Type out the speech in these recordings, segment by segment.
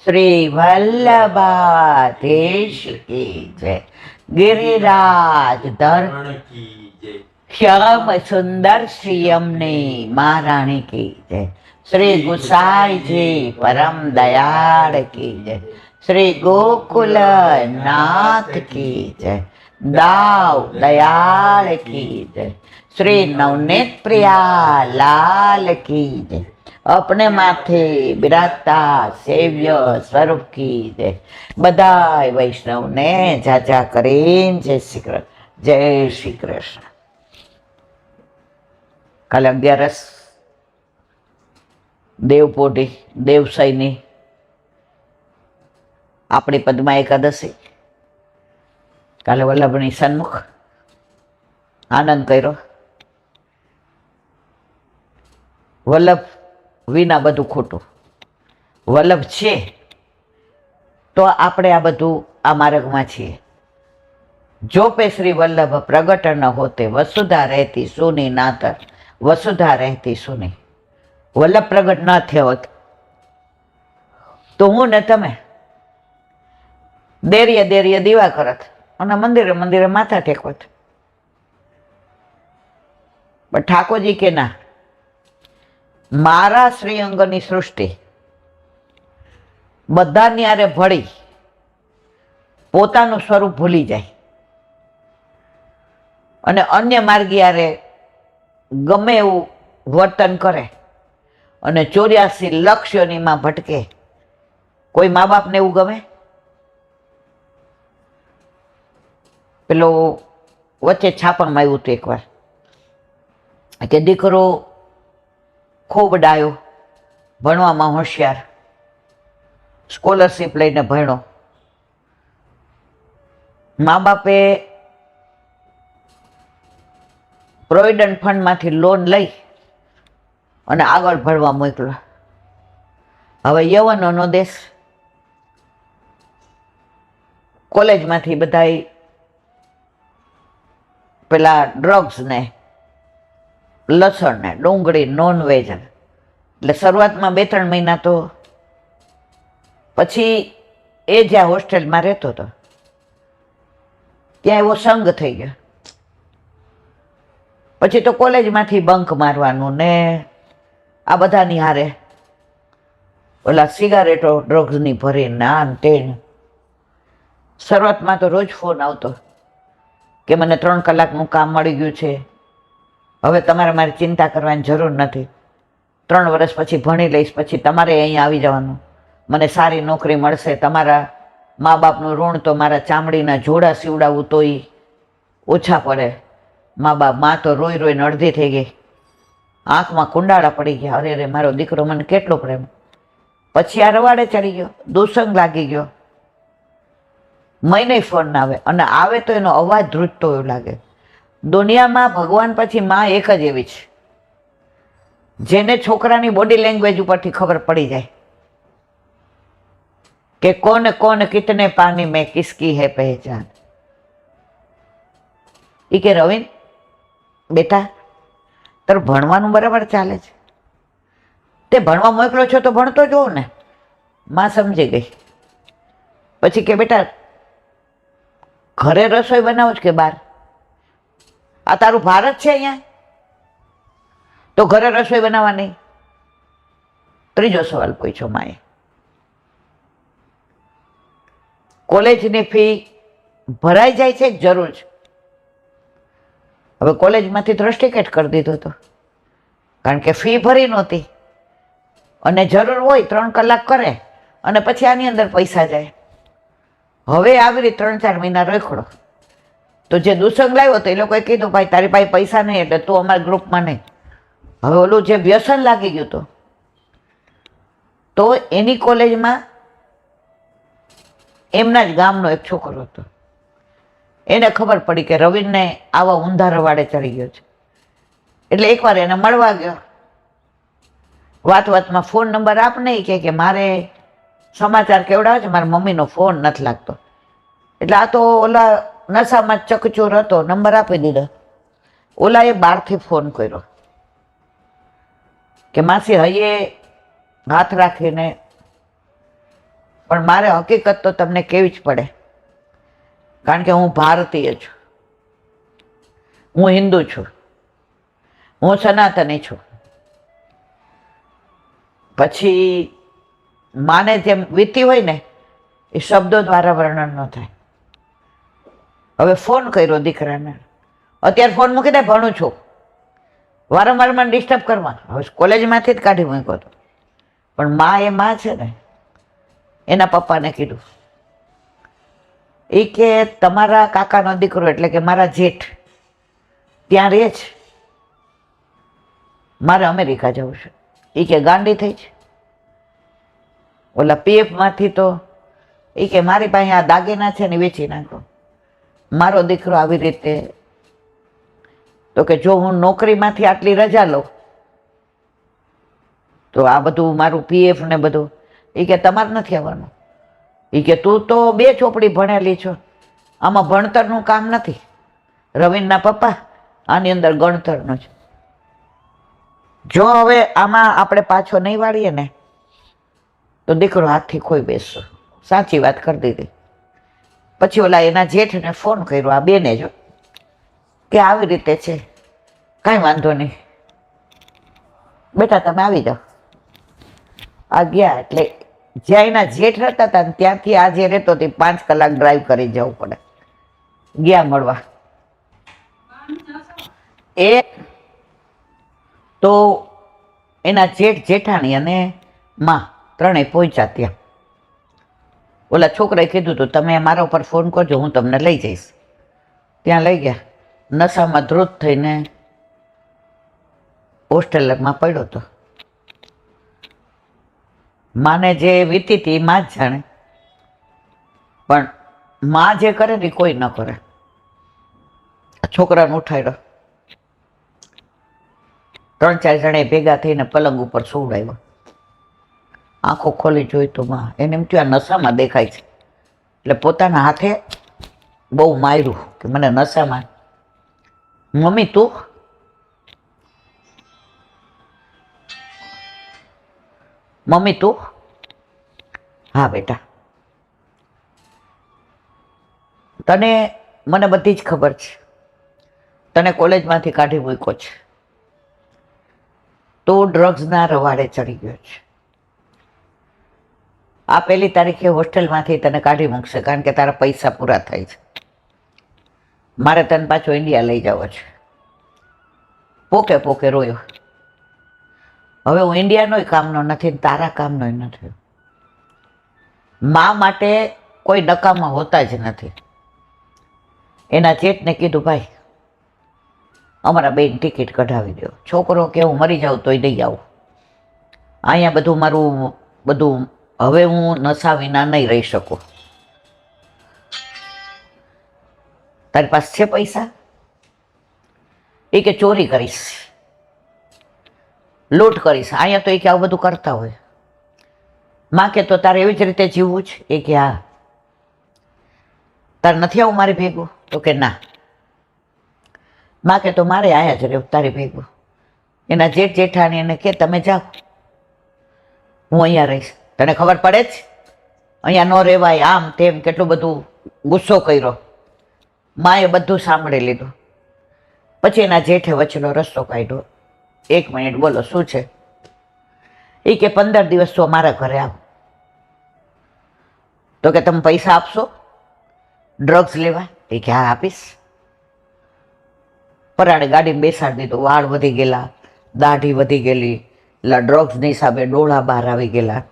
શ્રી વલ્લભાધીશ કી જય. ગિરિરાજ ધર શ્યામ સુંદર શ્રીયમની મહારાણી કી જય. શ્રી ગુસાઈજી પરમ દયાળ કી જય. શ્રી ગોકુલ નાથ કી જય. દાવ દયાળ કી જય. શ્રી નવनीत પ્રિયા લાલ કી જય. अपने माथे बिराजता सेव्य स्वरूप की जय. बधाय वैष्णव ने जाजा કરીને જય શ્રી કૃષ્ણ. જય શ્રી કૃષ્ણ. કાલે 11 દેવપોઢી દેવસૈની આપણી પદ્મા એકાદશી. કાલે વલ્લભની સન્મુખ આનંદ કર્યો. વલ્લભ વિના બધું ખોટું. વલ્લભ છે તો આપણે આ બધું આ માર્ગમાં છીએ. જો પે શ્રી વલ્લભ પ્રગટ ન હોતે વસુધા રહેતી સુની નાતર વસુધા રહેતી સુની. વલ્લભ પ્રગટ ન થયો હોત તો હું ને તમે દેરીએ દેરીએ દીવા કરત અને મંદિરે મંદિરે માથા ટેકવત. પણ ઠાકોરજી કે ના, મારા શ્રીઅંગની સૃષ્ટિ બધાની હારે ભળી પોતાનું સ્વરૂપ ભૂલી જાય અને અન્ય માર્ગી હારે ગમે એવું વર્તન કરે અને 84 લાખ યોનિમાં ભટકે. કોઈ મા બાપને એવું ગમે? પેલો વચ્ચે છાપણમાં આવ્યું હતું એકવાર કે દીકરો ખૂબ ડાયો, ભણવામાં હોશિયાર, સ્કોલરશીપ લઈને ભણ્યો. મા બાપે પ્રોવિડન્ટ ફંડમાંથી લોન લઈ અને આગળ ભણવા મોકલો. હવે યવનોનો દેશ, કોલેજમાંથી બધા પેલા ડ્રગ્સ ને લસણ ને ડુંગળી નોનવેજ. એટલે શરૂઆતમાં 2-3 મહિના તો પછી એ જ્યાં હોસ્ટેલમાં રહેતો હતો ત્યાં એવો સંગ થઈ ગયો. પછી તો કોલેજમાંથી બંક મારવાનું ને આ બધાની હારે ઓલા સિગારેટો ડ્રગ્સની ભરીને આન તેન. શરૂઆતમાં તો રોજ ફોન આવતો કે મને 3 કલાકનું કામ મળી ગયું છે, હવે તમારે મારી ચિંતા કરવાની જરૂર નથી, 3 વર્ષ પછી ભણી લઈશ, પછી તમારે અહીંયા આવી જવાનું, મને સારી નોકરી મળશે, તમારા મા બાપનું ઋણ તો મારા ચામડીના જોડા સીવડાવું તોય ઓછા પડે. મા તો રોઈ રોઈને અડધી થઈ ગઈ, આંખમાં કુંડાળા પડી ગયા. અરે રે મારો દીકરો મને કેટલો પ્રેમ. પછી આ રવાડે ચડી ગયો, દુસંગ લાગી ગયો. મહિને ફોન ના આવે, અને આવે તો એનો અવાજ ધ્રુજતો એવું લાગે. દુનિયામાં ભગવાન પછી માં એક જ એવી છે જેને છોકરાની બોડી લેંગ્વેજ ઉપરથી ખબર પડી જાય કે કોણ કોણ કિતને પાની મેં કિસકી હે પહેચાન. એ કે રવિન બેટા તારું ભણવાનું બરાબર ચાલે છે, તે ભણવા મોકલો છો તો ભણતો જોઉં ને. માં સમજી ગઈ. પછી કે બેટા ઘરે રસોઈ બનાવો છો કે બહાર? આ તારું ભારત છે અહીંયા તો ઘરે રસોઈ બનાવવા નહીં? ત્રીજો સવાલ પૂછ્યો માએ. કોલેજની ફી ભરાઈ જાય છે જરૂર છે. હવે કોલેજમાંથી દ્રષ્ટિકેટ કરી દીધો હતો કારણ કે ફી ભરી નહોતી અને જરૂર હોય 3 કલાક કરે અને પછી આની અંદર પૈસા જાય. હવે આવી રીતે 3-4 મહિના રખડો તો જે દુસંગ લાવ્યો તો એ લોકોએ કીધું ભાઈ તારી પાસે પૈસા નહીં એટલે તું અમારા ગ્રુપમાં નહીં. હવે ઓલું જે વ્યસન લાગી ગયું તો એની કોલેજમાં એમના જ ગામનો એક છોકરો હતો. એને ખબર પડી કે રવિનને આવા ઊંધા રવાડે ચડી ગયો છે. એટલે એકવાર એને મળવા ગયો. વાતમાં ફોન નંબર આપ નહીં કે મારે સમાચાર કેવડાવે છે, મારા મમ્મીનો ફોન નથી લાગતો. એટલે આ તો ઓલા નશામાં ચકચોર હતો, નંબર આપી દીધો. ઓલાએ બહારથી ફોન કર્યો કે માસી હૈયે હાથ રાખીને પણ મારે હકીકત તો તમને કેવી જ પડે, કારણ કે હું ભારતીય છું, હું હિન્દુ છું, હું સનાતની છું. પછી માને જેમ વીતી હોય ને એ શબ્દો દ્વારા વર્ણન ન થાય. હવે ફોન કર્યો દીકરાને, અત્યારે ફોન મૂકી દે, ભણું છું, વારંવાર મને ડિસ્ટર્બ કરવા. હવે કોલેજમાંથી જ કાઢી મૂક્યો હતો, પણ માં એ માં છે ને, એના પપ્પાને કીધું, એ કે તમારા કાકાનો દીકરો એટલે કે મારા જેઠ ત્યાં રહે છે, મારે અમેરિકા જવું છે. એ કે ગાંડી થઈ છે, ઓલા પીએફ માંથી તો એ કે મારી પાસે આ દાગીના છે ને વેચી નાખો. મારો દીકરો આવી રીતે, તો કે જો હું નોકરીમાંથી આટલી રજા લઉં તો આ બધું મારું પીએફ ને બધું, એ કે તમારે નથી આવવાનું. એ કે તું તો 2 ચોપડી ભણેલી છો, આમાં ભણતરનું કામ નથી. રવિનના પપ્પા આની અંદર ગણતરનું છે. જો હવે આમાં આપણે પાછો નહીં વાળીએ ને તો દીકરો હાથથી ખોઈ બેસશો. સાચી વાત કરી દીધી. પછી ઓલા એના જેઠને ફોન કર્યો, આ બેને જો, કે આવી રીતે છે, કાંઈ વાંધો નહીં બેટા તમે આવી જાઓ. આ ગયા એટલે જ્યાં એના જેઠ રહેતા હતા ને ત્યાંથી આ જે રહેતો તે 5 કલાક ડ્રાઈવ કરી જવું પડે. ગયા મળવા. એ તો એના જેઠ જેઠાણી અને માં ત્રણેય પહોંચ્યા ત્યાં. ઓલા છોકરાએ કીધું હતું તમે મારા ઉપર ફોન કરજો, હું તમને લઈ જઈશ. ત્યાં લઈ ગયા. નશામાં ધ્રુત થઈને હોસ્ટેલમાં પડ્યો હતો. માને જે વીતી હતી એ માં જ જાણે, પણ માં જે કરે ને કોઈ ન કરે. છોકરાને ઉઠાડ્યો, 3-4 જણે ભેગા થઈને પલંગ ઉપર સુવડાવ્યો. આંખો ખોલી જોઈ તો માં એને એમ થયું આ નશામાં દેખાય છે, એટલે પોતાના હાથે બહુ માર્યું કે મને નશામાં. મમ્મી તું, મમ્મી તું, હા બેટા તને, મને બધી જ ખબર છે, તને કોલેજમાંથી કાઢી મૂક્યો છે, તું ડ્રગ્સના રવાડે ચડી ગયો છે. આ 1 તારીખે હોસ્ટેલમાંથી તને કાઢી મૂકશે, કારણ કે તારા પૈસા પૂરા થાય છે. મારે તને પાછો ઇન્ડિયા લઈ જવો છે. પોકે પોકે રોયો. હવે હું ઇન્ડિયાનોય કામનો નથી, તારા કામનોય નથી. મા માટે કોઈ નકામા હોતા જ નથી. એના જેઠને કીધું ભાઈ અમારા બેન ટિકિટ કઢાવી દો. છોકરો કે હું મરી જાઉં તોય નહીં આવું, અહીંયા બધું મારું બધું, હવે હું નશા વિના નહીં રહી શકું. તારી પાસે છે પૈસા? એ કે ચોરી કરીશ, લૂંટ કરીશ. અહીંયા તો એ કે આવું બધું કરતા હોય. માં કે તો તારે એવી જ રીતે જીવવું છે? એ કે હા. તારે નથી આવું મારી ભેગું? તો કે ના. માં કે તો મારે આયા જ રહેવું તારી ભેગું. એના જેઠ જેઠાણી એને કે તમે જાઓ, હું અહીંયા રહીશ. તને ખબર પડે જ અહીંયા ન રહેવાય, આમ તેમ કેટલું બધું ગુસ્સો કર્યો. માએ બધું સાંભળી લીધું. પછી એના જેઠે વચ્ચેનો રસ્તો કાઢ્યો. 1 મિનિટ બોલો શું છે? એ કે 15 દિવસ તો મારા ઘરે આવ. તો કે તમે પૈસા આપશો ડ્રગ્સ લેવા? એ કે હા આપીશ. પરાણે ગાડીમાં બેસાડી દીધું. વાળ વધી ગયેલા, દાઢી વધી ગયેલી, એટલે ડ્રગ્સની હિસાબે ડોળા બહાર આવી ગયેલા.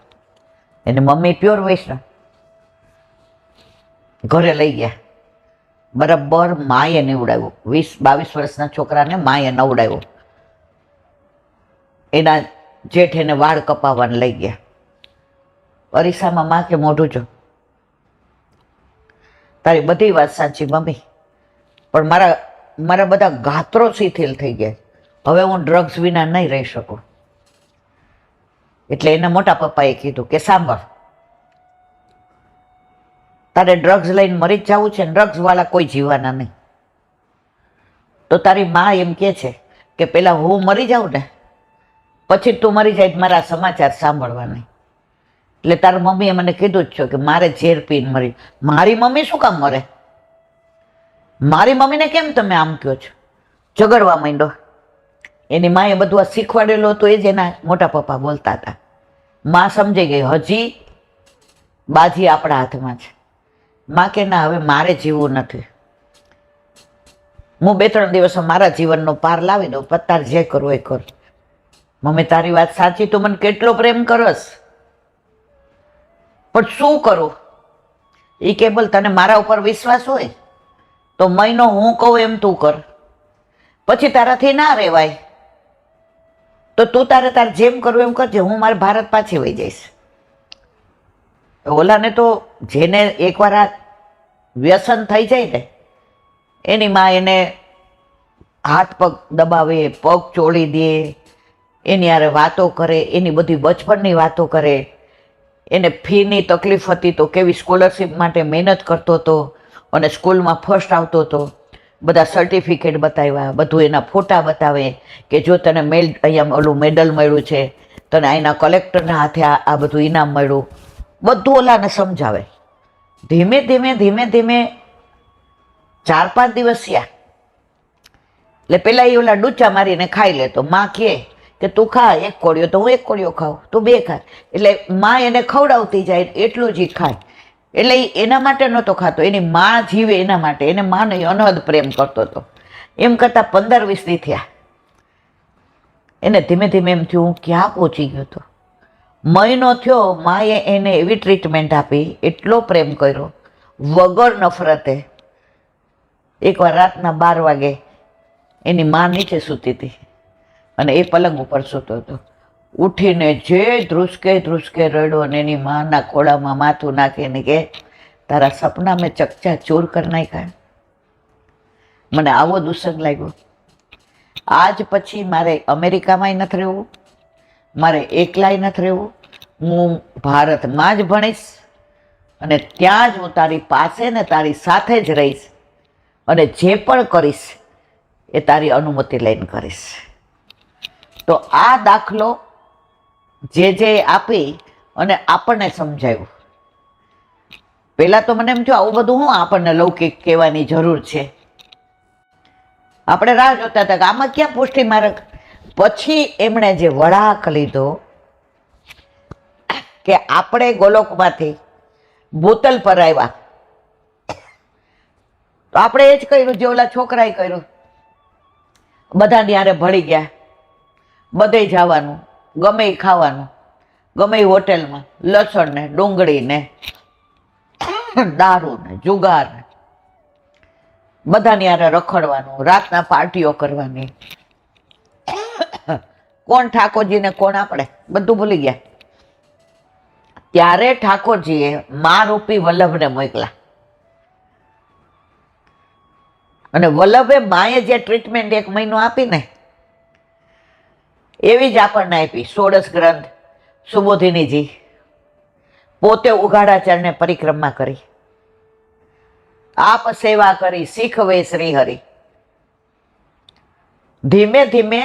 એને મમ્મી પ્યોર વૈષ્ણવ. ઘરે લઈ ગયા. બરાબર માએ નવડાવ્યો. 20-22 વર્ષના છોકરાને માએ નવડાવ્યો. એના જેઠ એને વાળ કપાવવાને લઈ ગયા. અરીસામાં માં કે મોઢું જો, તારી બધી વાત સાચી મમ્મી, પણ મારા બધા ગાત્રો શિથિલ થઈ ગયા. હવે હું ડ્રગ્સ વિના નહીં રહી શકું. એટલે એના મોટા પપ્પાએ કીધું કે સાંભળ, તારે ડ્રગ્સ લઈને મરી જ જવું છે, ડ્રગ્સ વાળા કોઈ જીવવાના નહીં. તો તારી માં એમ કે છે કે પેલા હું મરી જાઉં ને પછી તું મરી જાય મારા સમાચાર સાંભળવા નહીં. એટલે તારા મમ્મીએ મને કીધું જ છે કે મારે ઝેર પીને મરી. મારી મમ્મી શું કામ મરે? મારી મમ્મીને કેમ તમે આમ કહો છો? ઝઘડવા માંડ્યો. એની માએ બધું આ શીખવાડેલું હતું, એ જ એના મોટા પપ્પા બોલતા હતા. માં સમજી ગઈ, હજી બાજી આપણા હાથમાં છે. માં કે ના, હવે મારે જીવવું નથી. હું 2-3 દિવસો મારા જીવનનો પાર લાવી દઉં, પત્તાર જે કરવું એ કર. મમ્મી તારી વાત સાચી, તું મને કેટલો પ્રેમ કરસ, પણ શું કરું? એ કે બોલ, તને મારા ઉપર વિશ્વાસ હોય તો મહિનો હું કહું એમ તું કર, પછી તારાથી ના રહેવાય તો તું તારે જેમ કરવું એમ કરજે, હું મારે ભારત પાછી વહી જઈશ. ઓલાને તો જેને એકવાર આ વ્યસન થઈ જાય ને, એની માં એને હાથ પગ દબાવે, પગ ચોળી દે, એની હારે વાતો કરે, એની બધી બચપણની વાતો કરે. એને ફીની તકલીફ હતી તો કેવી સ્કોલરશીપ માટે મહેનત કરતો હતો અને સ્કૂલમાં ફર્સ્ટ આવતો હતો. બધા સર્ટિફિકેટ બતાવ્યા, બધું એના ફોટા બતાવે કે જો તને અહીંયા ઓલું મેડલ મળ્યું છે, તને અહીંના કલેક્ટરના હાથે આ બધું ઇનામ મળ્યું, બધું ઓલાને સમજાવે. ધીમે ધીમે ધીમે ધીમે 4-5 દિવસ થયા એટલે પેલા એ ઓલા ડૂચા મારીને ખાઈ લેતો. માં કહે કે તું ખા, 1 કોળિયો તો હું 1 કોળિયો ખાઉં, તું 2 ખા. એટલે માં એને ખવડાવતી જાય એટલું જ ખાય. એટલે એના માટે નહોતો ખાતો, એની માં જીવે એના માટે. એને માને અનહદ પ્રેમ કરતો હતો. એમ કરતાં 15-20 દી થયા. એને ધીમે ધીમે એમ થયું, હું ક્યાં પહોંચી ગયો હતો. મહિનો થયો, માએ એને એવી ટ્રીટમેન્ટ આપી, એટલો પ્રેમ કર્યો વગર નફરતે. એકવાર રાતના 12 વાગે એની માં નીચે સૂતી હતી અને એ પલંગ ઉપર સૂતો હતો. ઉઠીને જે ધ્રુસકે ધ્રુસકે રડ્યો અને એની માના ખોળામાં માથું નાખીને કે તારા સપના મેં ચકચા ચોર કરી નાખ્યા. મને આવો દુસ્સંગ લાગ્યો. આજ પછી મારે અમેરિકામાંય નથી રહેવું, મારે એકલાય નથી રહેવું. હું ભારતમાં જ ભણીશ અને ત્યાં જ હું તારી પાસે ને તારી સાથે જ રહીશ અને જે પણ કરીશ એ તારી અનુમતિ લઈને કરીશ. તો આ દાખલો જે આપી અને આપણને સમજાવ્યું. પહેલાં તો મને એમ થયું આવું બધું હું આપણને લૌકિક કહેવાની જરૂર છે. આપણે રાહ જોતા હતા કે આમાં ક્યાં પુષ્ટિ માર્ગ. પછી એમણે જે વળાંક લીધો કે આપણે ગોલોકમાંથી બોતલ પર આવ્યા તો આપણે એ જ કર્યું જે ઓલા છોકરાએ કર્યું. બધાની હારે ભળી ગયા, બધે જવાનું, ગમે એ ખાવાનું, ગમે એ હોટેલમાં લસણ ને ડુંગળી ને દારૂ ને જુગાર ને બધાની હારે રખડવાનું, રાતના પાર્ટીઓ કરવાની. કોણ ઠાકોરજી ને કોણ આપણે બધું ભૂલી ગયા. ત્યારે ઠાકોરજીએ માં રૂપી વલ્લભને મોકલા અને વલ્લભે માએ જે ટ્રીટમેન્ટ 1 મહિનો આપી ને એવી જ આપણને આપી. 16 ગ્રંથ, સુબોધિનીજી પોતે ઉઘાડાચરણે પરિક્રમા કરી, આપ સેવા કરી, શીખવે શ્રી હરિ. ધીમે ધીમે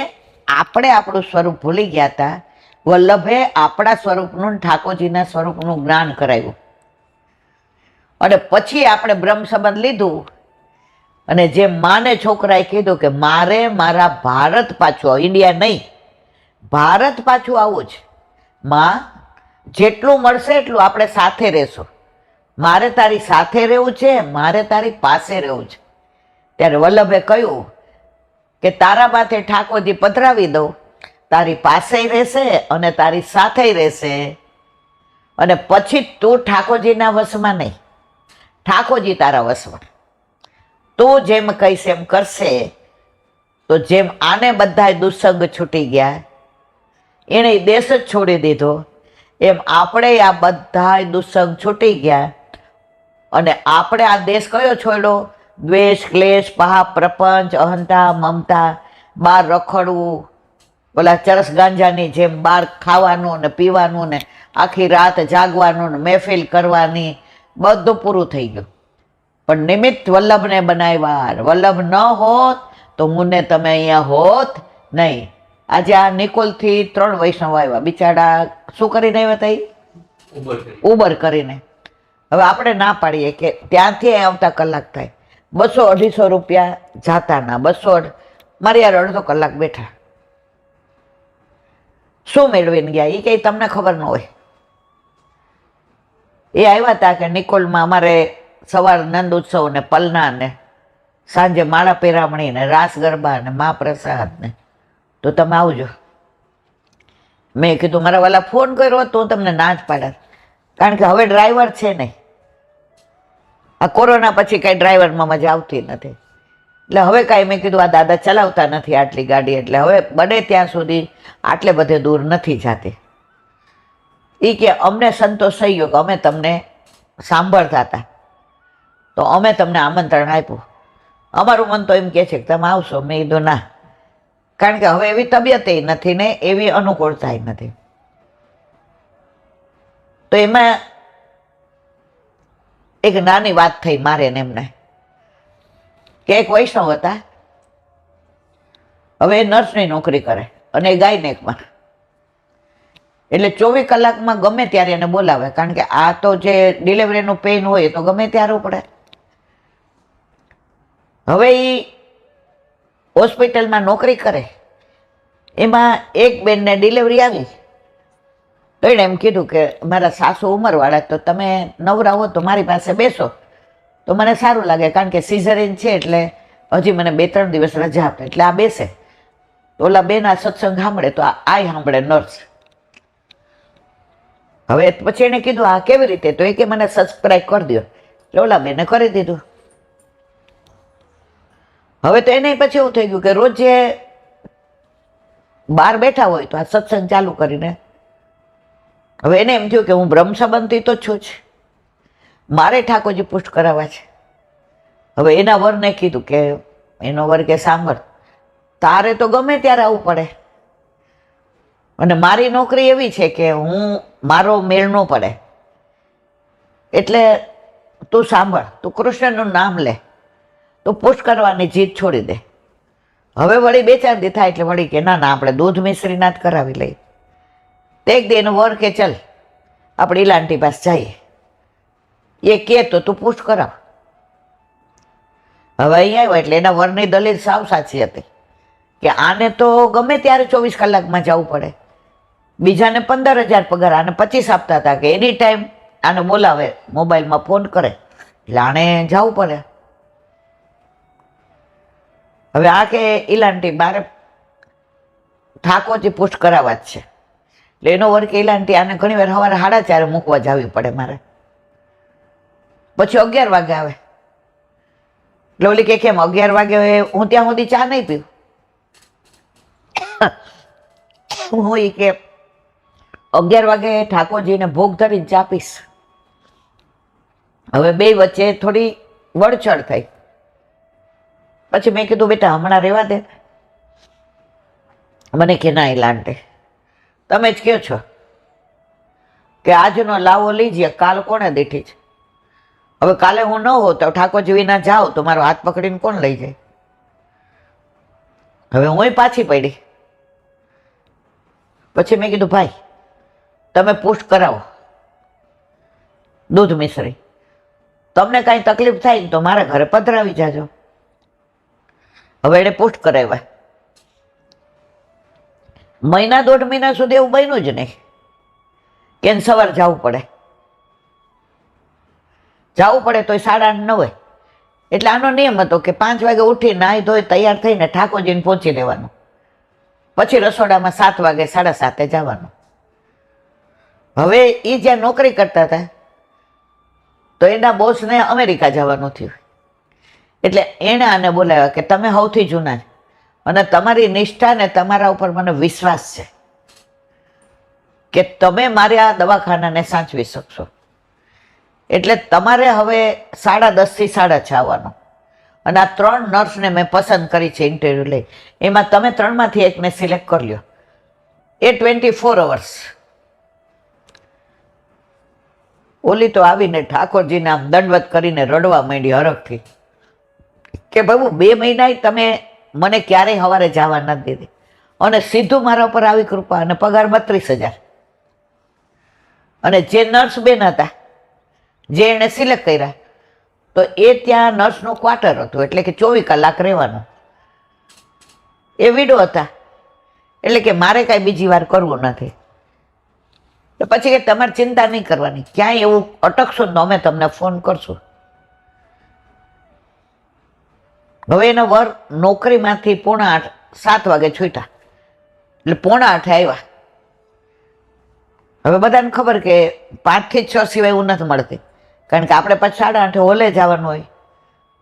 આપણે આપણું સ્વરૂપ ભૂલી ગયા હતા. વલ્લભે આપણા સ્વરૂપનું, ઠાકોરજીના સ્વરૂપનું જ્ઞાન કરાવ્યું અને પછી આપણે બ્રહ્મ સંબંધ લીધું. અને જે માને છોકરાએ કીધું કે મારે મારા ભારત પાછું, ઇન્ડિયા નહીં, ભારત પાછું આવું જ. માં જેટલું મળશે એટલું આપણે સાથે રહેશું, મારે તારી સાથે રહેવું છે, મારે તારી પાસે રહેવું છે. ત્યારે વલ્લભે કહ્યું કે તારા માથે ઠાકોરજી પધરાવી દઉં, તારી પાસે રહેશે અને તારી સાથે રહેશે અને પછી તું ઠાકોરજીના વશમાં નહીં, ઠાકોરજી તારા વશમાં. તું જેમ કહીશ એમ કરશે. તો જેમ આને બધાય દુસ્સંગ છૂટી ગયા, એણે દેશ જ છોડી દીધો, એમ આપણે આ બધાય દુસ્સંગ છૂટી ગયા અને આપણે આ દેશ કયો છોડ્યો? દ્વેષ, ક્લેશ, પાપ, પ્રપંચ, અહંતા, મમતા, બહાર રખડવું, ઓલા ચરસ ગાંજાની જેમ બહાર ખાવાનું ને પીવાનું ને આખી રાત જાગવાનું ને મહેફિલ કરવાની, બધું પૂરું થઈ ગયું. પણ નિમિત્ત વલ્લભને બનાવ્યા. વલ્લભ ન હોત તો મુને તમે અહીંયા હોત નહીં. આજે આ નિકોલથી 3 વૈષ્ણવ આવ્યા, બિચારા શું કરીને આવ્યા હતા? ઉબર કરીને. હવે આપણે ના પાડીએ કે ત્યાંથી આવતા કલાક થાય, 200-250 રૂપિયા જાતાના, 200 મારી યાર અડધો કલાક બેઠા, શું મેળવીને ગયા એ કંઈ તમને ખબર ન હોય. એ આવ્યા હતા કે નિકોલમાં અમારે સવાર નંદ ઉત્સવ ને પલના ને સાંજે માળા પેરામણી ને રાસ ગરબા ને મહાપ્રસાદ ને, તો તમે આવજો. મેં કીધું મારા વાલા ફોન કર્યો હોત તો હું તમને ના જ પાડત, કારણ કે હવે ડ્રાઈવર છે નહીં. આ કોરોના પછી કાંઈ ડ્રાઈવરમાં મજા આવતી નથી, એટલે હવે કાંઈ મેં કીધું આ દાદા ચલાવતા નથી આટલી ગાડી, એટલે હવે બને ત્યાં સુધી આટલે બધે દૂર નથી જાતી. એ કે અમને સંતોષ થઈ ગયો કે અમે તમને સાંભળતા હતા, તો અમે તમને આમંત્રણ આપ્યું. અમારું મન તો એમ કહે છે કે તમે આવશો. મેં કીધું ના, કારણ કે હવે એવી તબિયત નથી ને એવી અનુકૂળતા નથી. તો એમાં એક નાની વાત થઈ મારે ને એમને કે એક વૈષ્ણવ હતા, હવે એ નર્સની નોકરી કરે અને એ ગાયનેકમાં, એટલે 24 કલાકમાં ગમે ત્યારે એને બોલાવે, કારણ કે આ તો જે ડિલિવરીનું પેઇન હોય તો ગમે ત્યારે પડે. હવે એ હોસ્પિટલમાં નોકરી કરે, એમાં એક બેનને ડિલિવરી આવી, તો એણે એમ કીધું કે મારા સાસુ ઉંમરવાળા, તો તમે નવરા હો તો મારી પાસે બેસો તો મને સારું લાગે, કારણ કે સિઝરિન છે એટલે હજી મને 2-3 દિવસ રજા આપે, એટલે આ બેસે તો ઓલા બેના સત્સંગ સાંભળે તો આ સાંભળે નર્સ. હવે પછી એને કીધું આ કેવી રીતે, તો એ કે મને સબસ્ક્રાઈબ કરી દો, એટલે ઓલા બેને કરી દીધું. હવે તો એને પછી એવું થઈ ગયું કે રોજ જે બહાર બેઠા હોય તો આ સત્સંગ ચાલુ કરીને, હવે એને એમ થયું કે હું બ્રહ્મ સંબંધી તો છું જ, મારે ઠાકોરજી પુષ્ટ કરાવવા છે. હવે એના વરને કીધું કે એનો વર કે સાંભળ, તારે તો ગમે ત્યારે આવવું પડે, અને મારી નોકરી એવી છે કે મારો મેળ ન પડે, એટલે તું સાંભળ, તું કૃષ્ણનું નામ લે, તું પુષ્ટ કરવાની જીદ છોડી દે. હવે વળી 2-4 દી થાય એટલે વળી કે ના ના આપણે દૂધ મિશ્રી ના જ કરાવી લઈએ. તે એક દી એનો વર કે ચલ આપણે ઈલાંટી પાસે જઈએ, એ કે તો તું પુષ્ટ કરાવ. હવે અહીં આવ્યો એટલે એના વરની દલીલ સાવ સાચી હતી કે આને તો ગમે ત્યારે 24 કલાકમાં જવું પડે, બીજાને 15,000 પગાર, આને 25 આપતા હતા કે એની ટાઈમ આને બોલાવે, મોબાઈલમાં ફોન કરે, એટલે આને જવું પડે. હવે આ કે ઈલાંટી મારે ઠાકોરજી પુષ્ટ કરાવવા જ છે, એટલે એનો વર્ગ ઈલાંટી આને ઘણી વાર સવારે 4:30 મૂકવા જવી પડે મારે, પછી 11 વાગે આવે. એટલે ઓલી કે કેમ 11 વાગે હું ત્યાં સુધી ચા નહીં પીવું, હું એ કે 11 વાગે ઠાકોરજીને ભોગ ધરીને ચા પીશ. હવે બે વચ્ચે થોડી વળચળ થઈ, પછી મેં કીધું બેટા હમણાં રહેવા દે. મને કે ના ઈલાંટે તમે જ કહો છો કે આજનો લાવો લીજીએ, કાલ કોણે દીઠી છે. હવે કાલે હું ન હોઉં તો ઠાકોરજી વિના જાઉં તો મારો હાથ પકડીને કોણ લઈ જાય. હવે હું પાછી પડી. પછી મેં કીધું ભાઈ તમે પુષ્ટ કરાવો દૂધ મિશ્રી, તમને કાંઈ તકલીફ થાય ને તો મારા ઘરે પધરાવી જાજો. હવે એને પુષ્ટ કરાવ્યા, 1.5 મહિના સુધી એવું બન્યું જ નહીં કે સવાર જવું પડે તો 8:30-9, એટલે આનો નિયમ હતો કે 5 વાગે ઉઠી નાહી ધોઈ તૈયાર થઈને ઠાકોરજીને પહોંચી દેવાનું, પછી રસોડામાં 7 વાગે 7:30 જવાનું. હવે એ જ્યાં નોકરી કરતા હતા તો એના બોસને અમેરિકા જવાનું થયું, એટલે એણે આને બોલાવ્યા કે તમે સૌથી જૂના છો અને તમારી નિષ્ઠા ને તમારા ઉપર મને વિશ્વાસ છે કે તમે મારા દવાખાનાને સાચવી શકશો, એટલે તમારે હવે 10:30 થી 6:30 આવવાનું. અને આ 3 નર્સને મેં પસંદ કરી છે ઇન્ટરવ્યૂ લઈ, એમાં તમે 3માંથી એકને સિલેક્ટ કરી લ્યો. એ 24 અવર્સ. ઓલી તો આવીને ઠાકોરજીને આમ દંડવત કરીને રડવા માંડી હરખથી કે બાબુ 2 મહિના તમે મને ક્યારેય સવારે જવા નથી દીધી, અને સીધું મારા ઉપર આવી કૃપા, અને પગાર 32,000. અને જે નર્સ બેન હતા જે એણે સિલેક્ટ કર્યા, તો એ ત્યાં નર્સનો ક્વાર્ટર હતો, એટલે કે 24 કલાક રહેવાનું. એ વિડો હતા, એટલે કે મારે કાંઈ બીજી વાર કરવું નથી. તો પછી કે તમારે ચિંતા નહીં કરવાની, ક્યાંય એવું અટકશો તો અમે તમને ફોન કરશું. હવે એના વર નોકરીમાંથી 7:45 વાગે છૂટ્યા, એટલે 7:45 આવ્યા. હવે બધાને ખબર કે 5 થી 6 સિવાય એવું નથી મળતી, કારણ કે આપણે પછી 8:30 હોલે જવાનું હોય.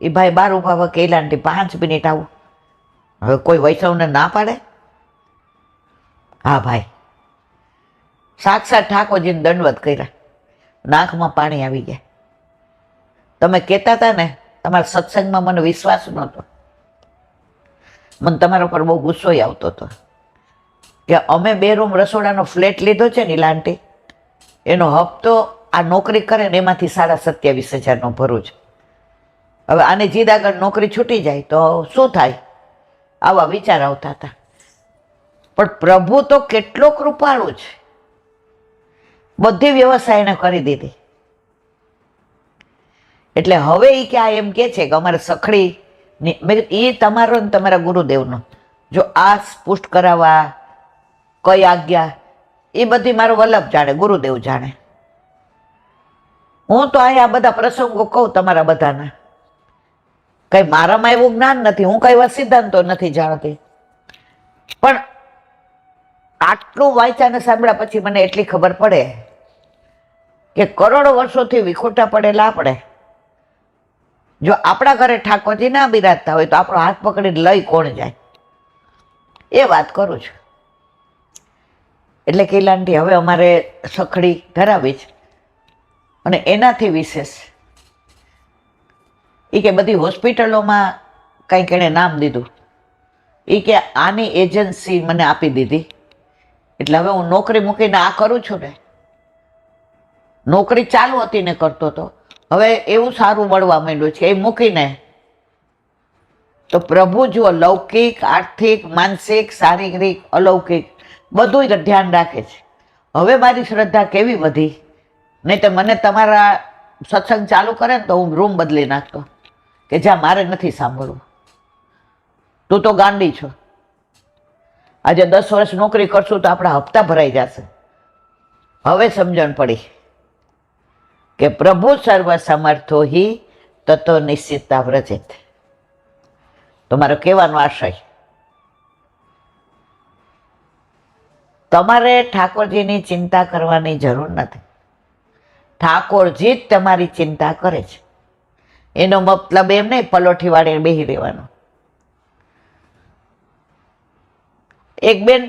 એ ભાઈ બહાર ઉભા હોય કે એલાંટી 5 મિનિટ આવું. હવે કોઈ વૈષ્ણવને ના પાડે? હા ભાઈ, સાક્ષાત ઠાકોરજીને દંડવત કર્યા, નાકમાં પાણી આવી ગયા. તમે કહેતા હતા ને તમારા સત્સંગમાં, મને વિશ્વાસ નહોતો, મને તમારા પર બહુ ગુસ્સો આવતો હતો કે અમે 2 રૂમ રસોડાનો ફ્લેટ લીધો છે ને લાંટી, એનો હપ્તો આ નોકરી કરે ને એમાંથી 27,500 ભરું છે. હવે આને જીદ આગળ નોકરી છૂટી જાય તો શું થાય? આવા વિચાર આવતા હતા. પણ પ્રભુ તો કેટલો કૃપાળુ છે, બધી વ્યવસ્થા એને કરી દીધી. એટલે હવે એ કે આ એમ કે છે કે અમારે સખડી, એ તમારો ને તમારા ગુરુદેવનો, જો આ પુષ્ટ કરાવવા કઈ આજ્ઞા, એ બધી મારો વલ્લભ જાણે, ગુરુદેવ જાણે. હું તો અહીંયા બધા પ્રસંગો કહું તમારા બધાના, કઈ મારામાં એવું જ્ઞાન નથી, હું કઈ એવા સિદ્ધાંતો નથી જાણતી. પણ આટલું વાંચ્યા ને સાંભળ્યા પછી મને એટલી ખબર પડે કે કરોડો વર્ષોથી વિખોટા પડેલા આપણે, જો આપણા ઘરે ઠાકોરજી ના બિરાજતા હોય તો આપણો હાથ પકડીને લઈ કોણ જાય? એ વાત કરું છું. એટલે કે લાંટી હવે અમારે સખડી ધરાવી છે, અને એનાથી વિશેષ એ કે બધી હોસ્પિટલોમાં કંઈક એણે નામ દીધું, એ કે આની એજન્સી મને આપી દીધી. એટલે હવે હું નોકરી મૂકીને આ કરું છું ને, નોકરી ચાલુ હતી ને કરતો હતો, હવે એવું સારું મળવા માંડ્યું છે એ મૂકીને. તો પ્રભુ જુઓ, લૌકિક, આર્થિક, માનસિક, શારીરિક, અલૌકિક બધું જ ધ્યાન રાખે છે. હવે મારી શ્રદ્ધા કેવી વધી! નહીં તો મને તમારા સત્સંગ ચાલુ કરે ને તો હું રૂમ બદલી નાખતો કે જ્યાં મારે નથી સાંભળવું, તું તો ગાંડી છો. આજે 10 વર્ષ નોકરી કરશું તો આપણા હપ્તા ભરાઈ જશે. હવે સમજણ પડી કે પ્રભુ સર્વ સમર્થો હિ તતો નિશ્ચિતતા વ્રજેત. તમારો કહેવાનો આશય, તમારે ઠાકોરજીની ચિંતા કરવાની જરૂર નથી, ઠાકોરજી જ તમારી ચિંતા કરે છે. એનો મતલબ એમ નહીં પલોઠી વાળીને બેસી રહેવાનો. એક બેન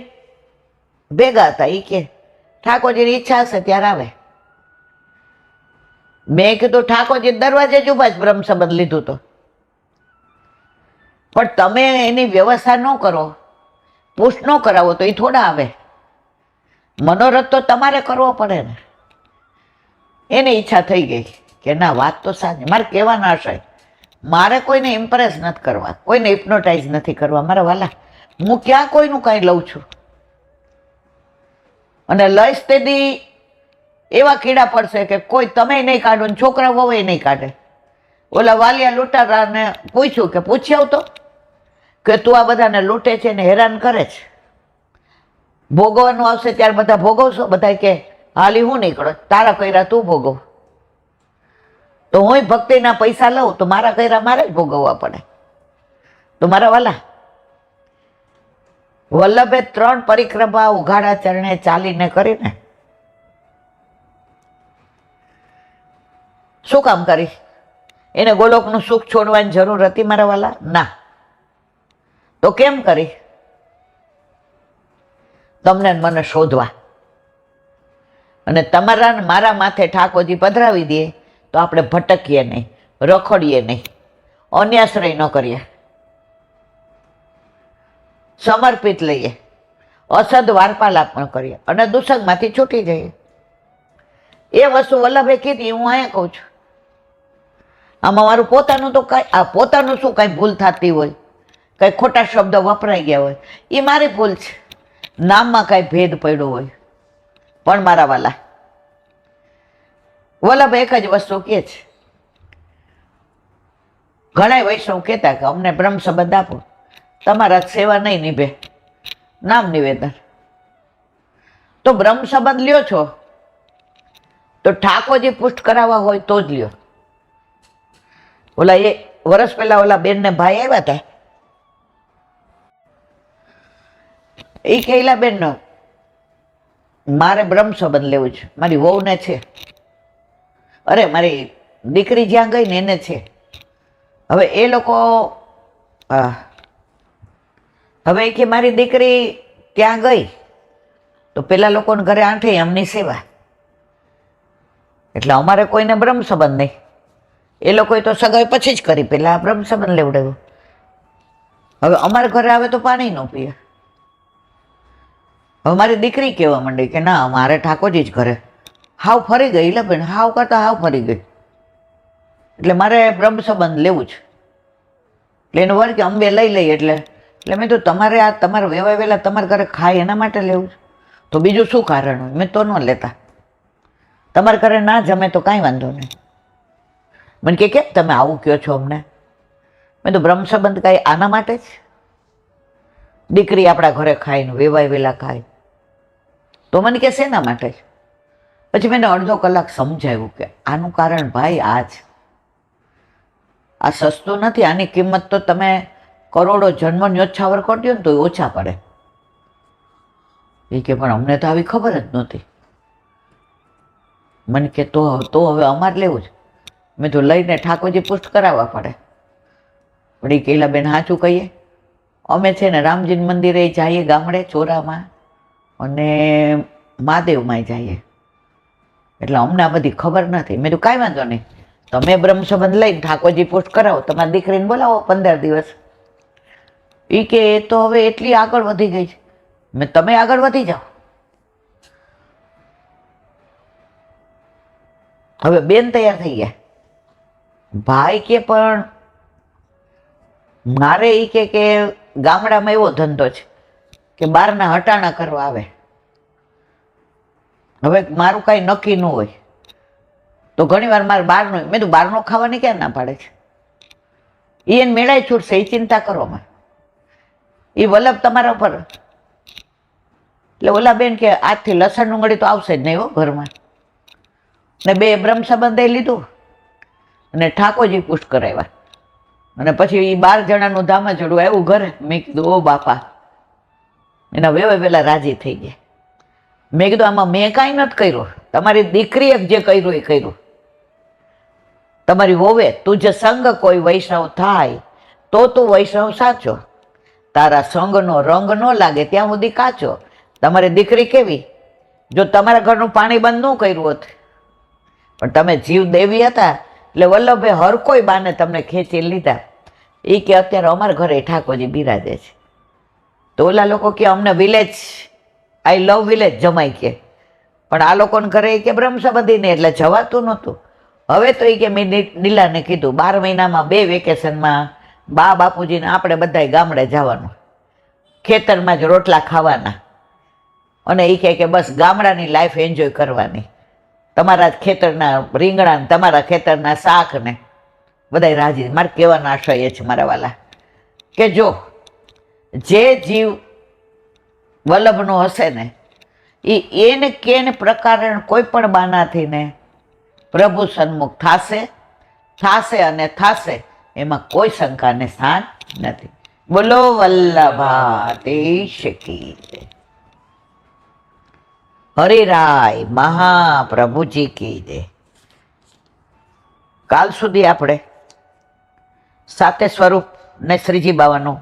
ભેગા હતા, એ કે ઠાકોરજીની ઈચ્છા હશે ત્યારે આવે. મેં કીધું ઠાકોરજી દરવાજે જ ઉભા જ બ્રહ્મ સંબંધ લીધું તો, પણ તમે એની વ્યવસ્થા ન કરો, પુષ્ટ ન કરાવો તો એ થોડા આવે. મનોરથ તો તમારે કરવો પડે ને. એની ઈચ્છા થઈ ગઈ કે ના, વાત તો સાચી. મારે કહેવાનો આશય, મારે કોઈને ઇમ્પ્રેસ નથી કરવા, કોઈને હિપ્નોટાઇઝ નથી કરવા. મારા વાલા, હું ક્યાં કોઈનું કાંઈ લઉં છું? અને લઈશ તેથી એવા કીડા પડશે કે કોઈ તમે નહીં કાઢો ને છોકરા વહુ નહીં કાઢે. ઓલા વાલિયા લૂંટારાને પૂછ્યું કે પૂછી આવતો કે તું આ બધાને લૂંટે છે ને હેરાન કરે છે, ભોગવવાનું આવશે ત્યારે બધા ભોગવશો? બધા કે હાલી હું નીકળો, તારા કર્યા તું ભોગવ. તો હું ભક્તિના પૈસા લઉં તો મારા કર્યા મારે જ ભોગવવા પડે. તો મારા વાલા, વલ્લભે 3 પરિક્રમા ઉઘાડા ચરણે ચાલીને કરીને શું કામ કરી? એને ગોલોકનું સુખ છોડવાની જરૂર હતી મારા વાલા? ના. તો કેમ કરી? તમને મને શોધવા. અને તમારા મારા માથે ઠાકોરજી પધરાવી દે તો આપણે ભટકીએ નહીં, રખડીએ નહીં, અન્યાશ્રય ન કરીએ, સમર્પિત લઈએ, અસદ વાર્તાલાપ ન કરીએ અને દુસંગમાંથી છૂટી જઈએ. એ વસ્તુ વલ્લભે કીધી, હું અહીંયા કહું છું. આમાં મારું પોતાનું તો કાંઈ, આ પોતાનું શું કાંઈ ભૂલ થતી હોય, કાંઈ ખોટા શબ્દ વપરાઈ ગયા હોય, એ મારી ભૂલ છે. નામમાં કાંઈ ભેદ પડ્યો હોય. પણ મારા વાલા, વલ્લભ એક જ વસ્તુ કહે છે, ઘણા વૈષ્ણવ કહેતા કે અમને બ્રહ્મ સંબંધ આપો, તમારા સેવા નહીં નિભે, નામ નિવેદન. તો બ્રહ્મ સંબંધ લ્યો છો તો ઠાકોરજી પુષ્ટ કરાવવા હોય તો જ લ્યો. ઓલા એ વર્ષ પહેલા ઓલા બેનને ભાઈ આવ્યા હતા, એ કહેલા બેન મારે બ્રહ્મ સંબંધ લેવું છે, મારી વહુને છે, અરે મારી દીકરી જ્યાં ગઈ ને એને છે. હવે એ લોકો હવે કે મારી દીકરી ત્યાં ગઈ તો પેલા લોકોને ઘરે આંઠે એમની સેવા, એટલે અમારે કોઈને બ્રહ્મ સંબંધ નહીં. એ લોકોએ તો સગાઈ પછી જ કરી, પેલા બ્રહ્મ સંબંધ લેવડાવ્યો. હવે અમારા ઘરે આવે તો પાણી ન પીએ. હવે મારી દીકરી કહેવા માંડી કે ના મારે ઠાકોરજી જ ઘરે. હાવ ફરી ગઈ એટલે બેન, હાવ કરતા હાવ ફરી ગઈ, એટલે મારે બ્રહ્મ સંબંધ લેવું છે. એટલે એનું વર કે અંબે લઈ લઈએ. એટલે મેં તો તમારે આ તમારે વેવાય વહેલા તમારા ઘરે ખાય એના માટે લેવું છે, તો બીજું શું કારણ હોય? મેં તો ન લેતા, તમારા ઘરે ના જમે તો કાંઈ વાંધો નહીં. મને કે કેમ તમે આવું કહો છો અમને? મેં તો બ્રહ્મ સંબંધ કાંઈ આના માટે જ, દીકરી આપણા ઘરે ખાય ને વેવાય વહેલા ખાય, તો મને કે શેના માટે જ? પછી મેં અડધો કલાક સમજાવ્યું કે આનું કારણ ભાઈ આ જ, આ સસ્તું નથી, આની કિંમત તો તમે કરોડો જન્મ ન્યોછાવર કરી દો ને તો ઓછા પડે. એ કે પણ અમને તો આવી ખબર જ નહોતી. મને કે તો હવે અમારે લેવું જ. મેં તો લઈને ઠાકોરજી પુષ્ટ કરાવવા પડે. પણ એ કહેલા બેન સાચું કહીએ, અમે છે ને રામજી મંદિરે જઈએ ગામડે ચોરામાં, અને મહાદેવમાં જઈએ, એટલે અમને આ બધી ખબર નથી. મેં તો કાંઈ વાંધો નહીં, તમે બ્રહ્મ સંબંધ લઈને ઠાકોરજી પુષ્ટ કરાવો, તમારી દીકરીને બોલાવો 15 દિવસ. એ કે એ તો હવે એટલી આગળ વધી ગઈ છે. મેં તમે આગળ વધી જાઓ. હવે બેન તૈયાર થઈ ગયા. ભાઈ કે પણ મારે એ કે ગામડામાં એવો ધંધો છે કે બહારના હટાણા કરવા આવે. હવે મારું કાંઈ નક્કી ન હોય તો ઘણી વાર મારે બહારનું, મેં તો બહારનું ખાવાની ક્યાં ના પાડે છે? એને મેળાઈ છૂટશે, એ ચિંતા કરો માં, એ વલ્લભ તમારા ઉપર. એટલે ઓલા બેન કે આજથી લસણ ડુંગળી તો આવશે જ નહીં હો ઘરમાં. ને બે બ્રહ્મ સંબંધે લીધું અને ઠાકોરજી પુષ્ટ કરાવ્યા, અને પછી એ 12 જણાનું ધામાચોડું આવ્યું ઘરે. મેં કીધું ઓ બાપા, એના વેવે વેલા રાજી થઈ ગયા. મેં કીધું આમાં મેં કાંઈ નથી કર્યું, તમારી દીકરીએ જે કર્યું એ કર્યું. તમારી વોવે તુજ સંગ કોઈ વૈષ્ણવ થાય તો તું વૈષ્ણવ સાચો, તારા સંગનો રંગ ન લાગે ત્યાં સુધી કાચો. તમારી દીકરી કેવી, જો તમારા ઘરનું પાણી બંધ ન કર્યું હોત, પણ તમે જીવ દેવી હતા એટલે વલ્લભે હર કોઈ બાને તમને ખેંચી લીધા. એ કે અત્યારે અમારા ઘરે ઠાકોરજી બિરાજે છે. તો ઓલા લોકો કે અમને વિલેજ, આઈ લવ વિલેજ જમાઈ કે, પણ આ લોકોને ઘરે કે બ્રહ્મ સંબંધી નહીં એટલે જવાતું નહોતું. હવે તો એ કે મેં નીલાને કીધું 12 મહિનામાં 2 વેકેશનમાં બા બાપુજીને આપણે બધાય ગામડે જવાનું, ખેતરમાં જ રોટલા ખાવાના, અને એ કહે કે બસ ગામડાની લાઈફ એન્જોય કરવાની. તમારા ખેતરના રીંગણા ને તમારા ખેતરના શાક ને બધાય રાજી. મારે કહેવાનો આશય એ છે મારા વાલા કે જો જે જીવ વલ્લભનો હશે ને એને કેને પ્રકારે કોઈ પણ બાનાથી ને પ્રભુ સન્મુખ થાશે અને થાશે, એમાં કોઈ શંકાને સ્થાન નથી. બોલો વલ્લભાધીશ કી જય. હરિરાય મહાપ્રભુજી કી જય. કાલ સુધી આપણે 7 સ્વરૂપ ને શ્રીજી બાવાનું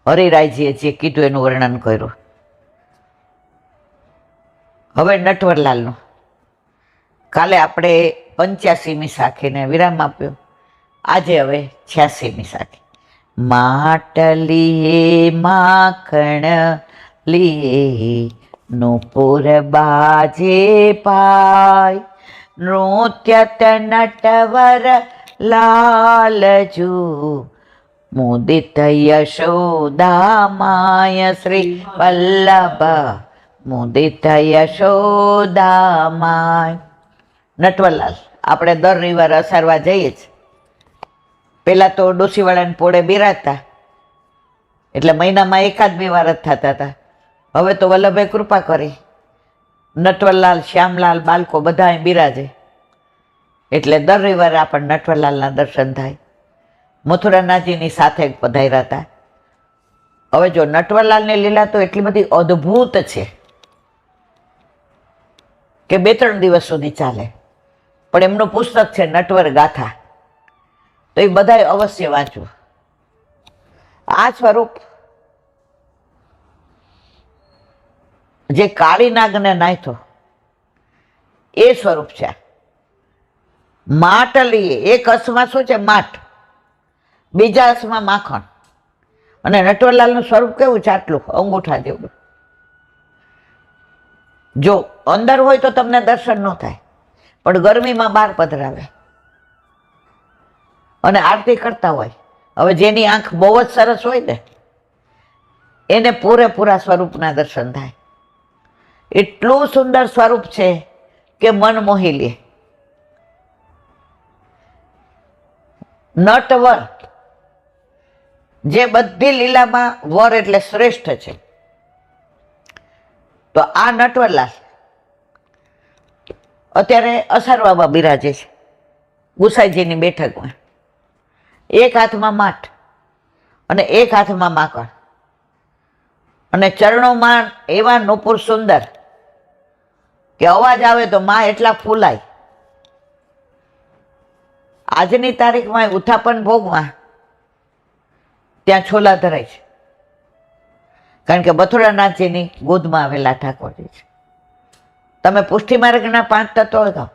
હરિરાયજીએ જે કીધું એનું વર્ણન કર્યું. હવે નટવરલાલનું કાલે આપણે 85મી સાખીને વિરામ આપ્યો, આજે હવે 86મી સાખી. માટલીએ માખણ લીએ નુપુર બાજે પાય, નૃત્યત નટવર લાલજુ મુદિત યશોદામાય શ્રી વલ્લભ મુદિત યશોદામાય. નટવરલાલ આપણે દર રવિવારે અસારવા જઈએ જ. પહેલાં તો ડોસીવાળાને પોળે બિરાજતા, એટલે મહિનામાં 1-2 વાર જ થતા હતા. હવે તો વલ્લભભાઈ કૃપા કરી, નટવરલાલ, શ્યામલાલ, બાળકો બધા અહીં બિરાજે, એટલે દર રવિવારે આપણને નટવરલાલના દર્શન થાય. મથુરાનાથજીની સાથે પધાર્યા હતા. હવે જો નટવરલાલની લીલા તો એટલી બધી અદ્ભુત છે કે 2-3 દિવસ સુધી ચાલે. પણ એમનું પુસ્તક છે નટવર ગાથા, તો એ બધાએ અવશ્ય વાંચવું. આ સ્વરૂપ જે કાળી નાગને નાખ્યો એ સ્વરૂપ છે. માટલી, એક અસમાં શું છે? માટ, બીજા અસમાં માખણ. અને નટવરલાલનું સ્વરૂપ કેવું છે? આટલું અંગૂઠા જેવું. જો અંદર હોય તો તમને દર્શન ન થાય, પણ ગરમીમાં બહાર પધરાવે અને આરતી કરતા હોય. હવે જેની આંખ બહુ જ સરસ હોય ને, એને પૂરેપૂરા સ્વરૂપના દર્શન થાય. એટલું સુંદર સ્વરૂપ છે કે મન મોહી લે. નટવર, જે બધી લીલામાં વર એટલે શ્રેષ્ઠ છે, તો આ નટવરલાલ અત્યારે અસારવામાં બિરાજે છે ગુસાઈજીની બેઠકમાં. એક હાથમાં માટ અને એક હાથમાં માકણ, અને ચરણોમાં એવા નુપુર સુંદર કે અવાજ આવે તો માં એટલા ફૂલાય. આજની તારીખમાં ઉત્થાપન ભોગમાં ત્યાં છોલા ધરાય છે, કારણ કે મથુરાનાથજીની ગોદમાં આવેલા ઠાકોરજી છે. તમે પુષ્ટિ માર્ગના 5 તત્વો કહો,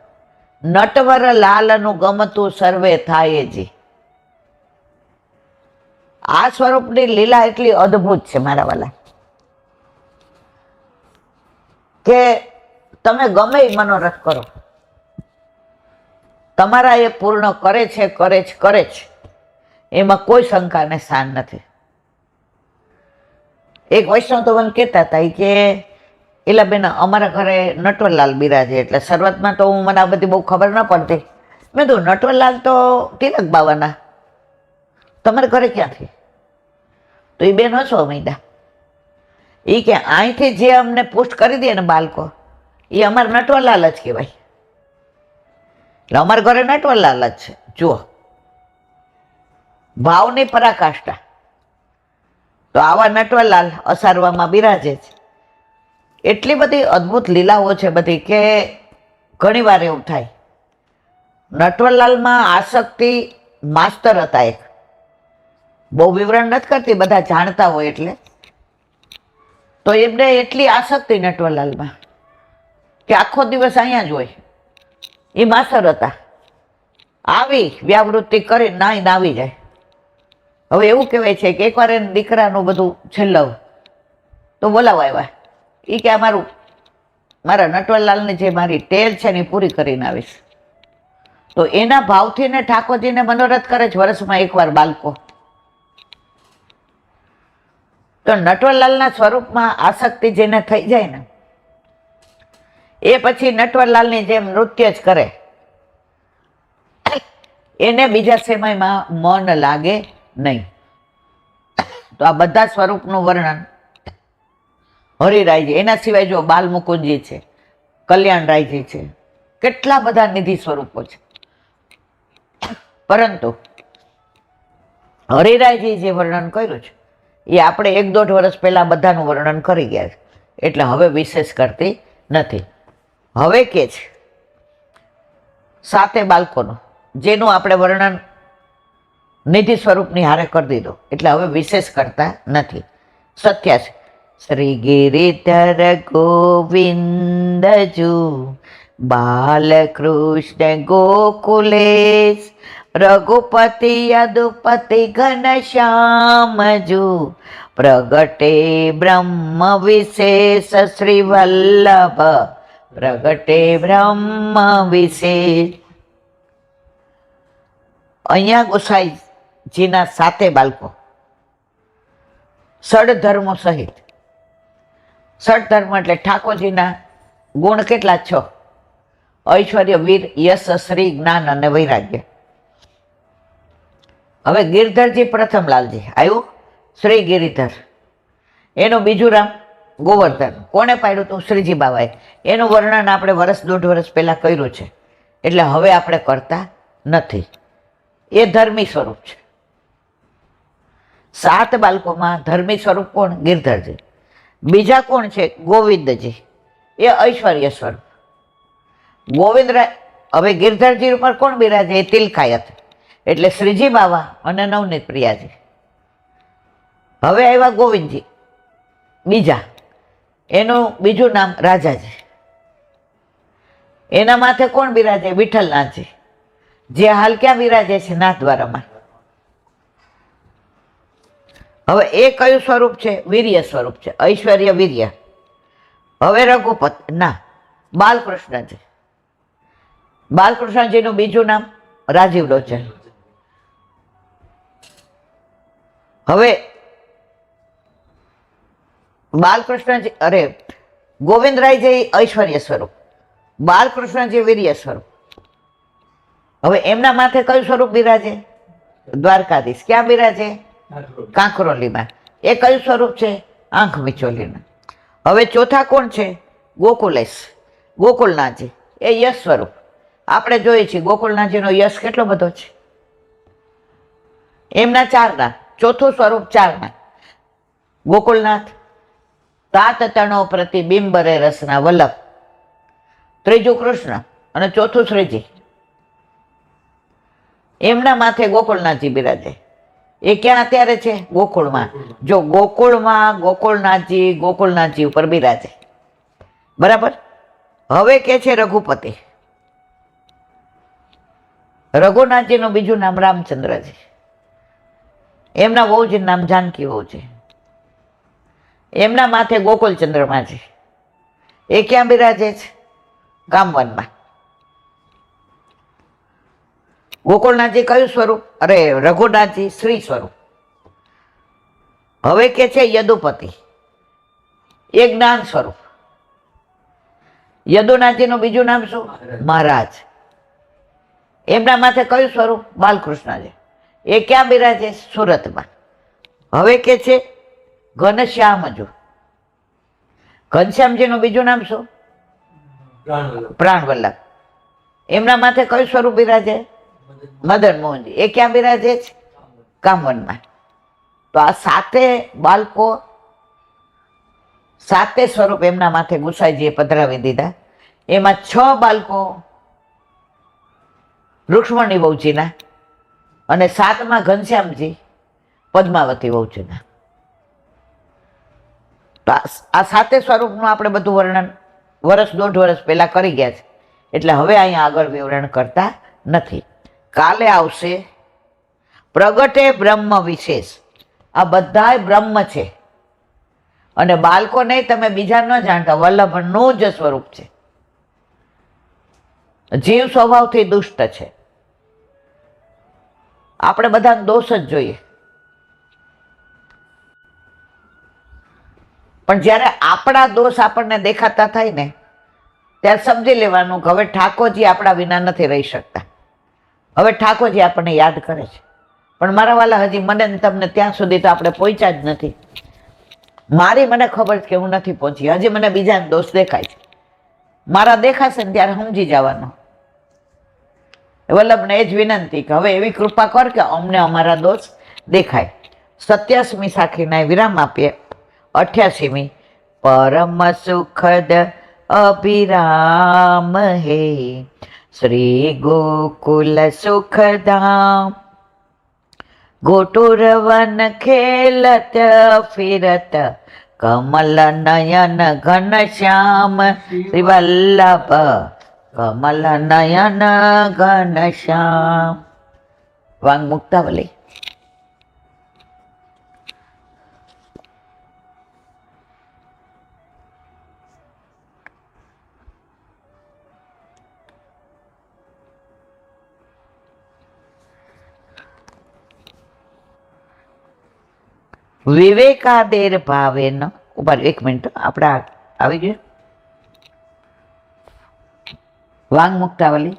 નટવર લાલનું ગમતું સર્વે થાય જી. આ સ્વરૂપની લીલા એટલી અદ્ભુત છે મારા વાલા, કે તમે ગમે એ મનોરથ કરો, તમારા એ પૂર્ણ કરે છે, કરે છે, કરે છે. એમાં કોઈ શંકાને સ્થાન નથી. એક વૈષ્ણવ તો મને કહેતા હતા કે એલા બેન, અમારા ઘરે નટવરલાલ બિરાજે. એટલે શરૂઆતમાં તો મને આ બધી બહુ ખબર ન પડતી. મેં કીધું નટવરલાલ તો તિલક બાવાના, તમારે ઘરે ક્યાંથી? તો એ બેન હસો માંડ્યા. એ કે અહીંથી જે અમને પુષ્ટ કરી દે ને બાળકો, એ અમારા નટવરલાલ જ કહેવાય. એટલે અમારા ઘરે નટવરલાલ જ છે. જુઓ, ભાવની પરાકાષ્ઠા. તો આવા નટવરલાલ અસારવામાં બિરાજે છે. એટલી બધી અદ્ભુત લીલાઓ છે બધી, કે ઘણી વાર એવું થાય. નટવરલાલમાં આસક્તિ માસ્તર હતા એક, બહુ વિવરણ નથી કરતી, બધા જાણતા હોય એટલે. તો એમને એટલી આસક્તિ નટવરલાલમાં કે આખો દિવસ અહીંયા જ હોય. એ માસ્તર હતા, આવી વ્યાવૃત્તિ કરી નાઈને આવી જાય. હવે એવું કહેવાય છે કે એકવાર એને દીકરાનું બધું છેલ્લું તો બોલાવા આવ્યા. એ કે મારા નટવરલાલની જે મારી ટેલ છે ને એ પૂરી કરીને આવીશ. તો એના ભાવથી ને ઠાકોરજીને મનોરથ કરે છે વર્ષમાં એકવાર બાળકો. તો નટવરલાલના સ્વરૂપમાં આસક્તિ જેને થઈ જાય ને, એ પછી નટવરલાલની જેમ નૃત્ય જ કરે, એને બીજા સમયમાં મન લાગે નહીં. તો આ બધા સ્વરૂપનું વર્ણન હરિરાયજી, એના સિવાય જો બાલમુકુંદજી છે, કલ્યાણરાયજી છે, કેટલા બધા નિધિ સ્વરૂપો છે. પરંતુ હરિરાયજી જે વર્ણન કર્યું છે એ આપણે 1-1.5 વર્ષ પહેલા બધાનું વર્ણન કરી ગયા છે, એટલે હવે વિશેષ કરતી નથી. હવે કે છે 7 બાળકોનું, જેનું આપણે વર્ણન નિધિ સ્વરૂપની હારે કરી દીધું, એટલે હવે વિશેષ કરતા નથી. 87 શ્રી ગિરિધર ગોવિંદજુ બાલકૃષ્ણ ગોકુલેશ રઘુપતિ યદુપતિ ઘનશ્યામજુ પ્રગટે બ્રહ્મ વિશેષ શ્રી વલ્લભ પ્રગટે બ્રહ્મ વિશેષ. અહીંયા ગોસાઈજીના 7 બાળકો ષડધર્મો સહિત. ષડધર્મ એટલે ઠાકોરજીના ગુણ કેટલા? 6. ઐશ્વર્ય, વીર, યશ, શ્રી, જ્ઞાન અને વૈરાગ્ય. હવે ગિરધરજી પ્રથમલાલજી આવ્યું, શ્રી ગિરિધર. એનું બીજું નામ ગોવર્ધન. કોને પાડ્યું હતું? શ્રીજી બાબાએ. એનું વર્ણન આપણે વર્ષ દોઢ વર્ષ પહેલા કર્યું છે, એટલે હવે આપણે કરતા નથી. એ ધર્મી સ્વરૂપ છે. 7 બાળકોમાં ધર્મી સ્વરૂપ કોણ? ગિરધરજી. બીજા કોણ છે? ગોવિંદજી. એ ઐશ્વર્ય સ્વરૂપ. ગોવિંદ. હવે ગિરધરજી ઉપર કોણ બિરાજે? એ તિલકાયત, એટલે શ્રીજી બાબા અને નવનીત પ્રિયાજી. હવે આવ્યા ગોવિંદજી બીજા. એનું બીજું નામ રાજાજી. એના માથે કોણ બિરાજે? વિઠ્ઠલનાથજી, જે હાલ ક્યાં બિરાજે છે? નાથદ્વારામાં. હવે એ કયું સ્વરૂપ છે? વીર્ય સ્વરૂપ છે. ઐશ્વર્ય, વીર્ય. હવે રઘુપત ના બાલકૃષ્ણજી. બાલકૃષ્ણજીનું બીજું નામ રાજીવ લોચન. હવે બાલકૃષ્ણજી, અરે ગોવિંદરાયજી ઐશ્વર્ય સ્વરૂપ, બાલકૃષ્ણજી વીર્ય સ્વરૂપ. હવે એમના માથે કયું સ્વરૂપ બિરાજે? દ્વારકાધીશ. ક્યાં બિરાજે? કાંકરોલીમાં. એ કયું સ્વરૂપ છે? આંખ મિચોલીના. હવે ચોથા કોણ છે? ગોકુલેશ, ગોકુલનાથજી. એ યશ સ્વરૂપ. આપણે જોઈએ છીએ ગોકુલનાથજીનો યશ કેટલો બધો છે. એમના 4 નામ. ચોથું સ્વરૂપ 4 નામ. ગોકુલનાથ, તાત તણો પ્રતિબિંબરે રસના વલ્લભ. ત્રીજું કૃષ્ણ અને ચોથું શ્રીજી. એમના માથે ગોકુળનાથજી બિરાજે. એ ક્યાં અત્યારે છે? ગોકુળમાં. જો ગોકુળમાં ગોકુળનાથજી ઉપર બિરાજે. બરાબર. હવે કે છે રઘુપતિ. રઘુનાથજીનું બીજું નામ રામચંદ્રજી. એમના વહુજીનું નામ જાનકી વહુ છે. એમના માથે ગોકુલ ચંદ્રમાજી. એ ક્યાં બિરાજે છે? કામવનમાં. ગોકુળનાથજી કયું સ્વરૂપ? અરે રઘુનાથજી શ્રી સ્વરૂપ. હવે કે છે યદુપતિ. એ જ્ઞાન સ્વરૂપ. યદુનાથજીનું બીજું નામ શું? મહારાજ. એમના માથે કયું સ્વરૂપ? બાલકૃષ્ણજી. એ ક્યાં બિરાજે? સુરતમાં. હવે કે છે ઘનશ્યામજુ. ઘનશ્યામજીનું બીજું નામ શું? પ્રાણવલ્લભ. એમના માથે કયું સ્વરૂપ બિરાજે? મદન મોહનજી. એ ક્યાં બિરાજે છે? કામવનમાં. તો આ 7 બાળકો, 7 સ્વરૂપ એમના માથે ગુસાઈજીએ પધરાવી દીધા. એમાં 6 બાળકો રૂક્ષ્મણી વહુજીના અને 7માં ઘનશ્યામજી પદ્માવતી વહુજીના. તો આ 7 સ્વરૂપનું આપણે બધું વર્ણન વર્ષ દોઢ વર્ષ પહેલા કરી ગયા છે, એટલે હવે અહીંયા આગળ વિવરણ કરતા નથી. કાલે આવશે પ્રગટે બ્રહ્મ વિશેષ. આ બધાય બ્રહ્મ છે અને બાળકો નહીં, તમે બીજા ન જાણતા, વલ્લભનું જ સ્વરૂપ છે. જીવ સ્વભાવથી દુષ્ટ છે. આપણે બધાને દોષ જ જોઈએ, પણ જ્યારે આપણા દોષ આપણને દેખાતા થાય ને ત્યારે સમજી લેવાનું કે હવે ઠાકોરજી આપણા વિના નથી રહી શકતા. હવે ઠાકોરજી આપણને યાદ કરે છે. પણ મારા વાલા, હજી મને ને તમને ત્યાં સુધી તો આપણે પહોંચ્યા જ નથી. મને ખબર છે કે હું નથી પહોંચી. હજી મને બીજાને દોષ દેખાય છે. મારા દેખાશે ને ત્યારે સમજી જવાનો. વલ્લભને એ જ વિનંતી કે હવે એવી કૃપા કર કે અમને અમારા દોષ દેખાય. 87મી સાખીના વિરામ આપીએ. 88મી પરમ સુખદ અભિરામ હે શ્રી ગોકુલ સુખધામ. ગોટુરવન ખેલત ફિરત કમલ નયન ઘનશ્યામ શ્રી વલ્લભ કમલ નયન ઘનશ્યામ. વાંગ મુક્તાવલી. વિવેકાદેર ભાવેન. ઉભા 1 મિનિટ, આપણે આવી ગયું. વાંગ મુક્તાવલી.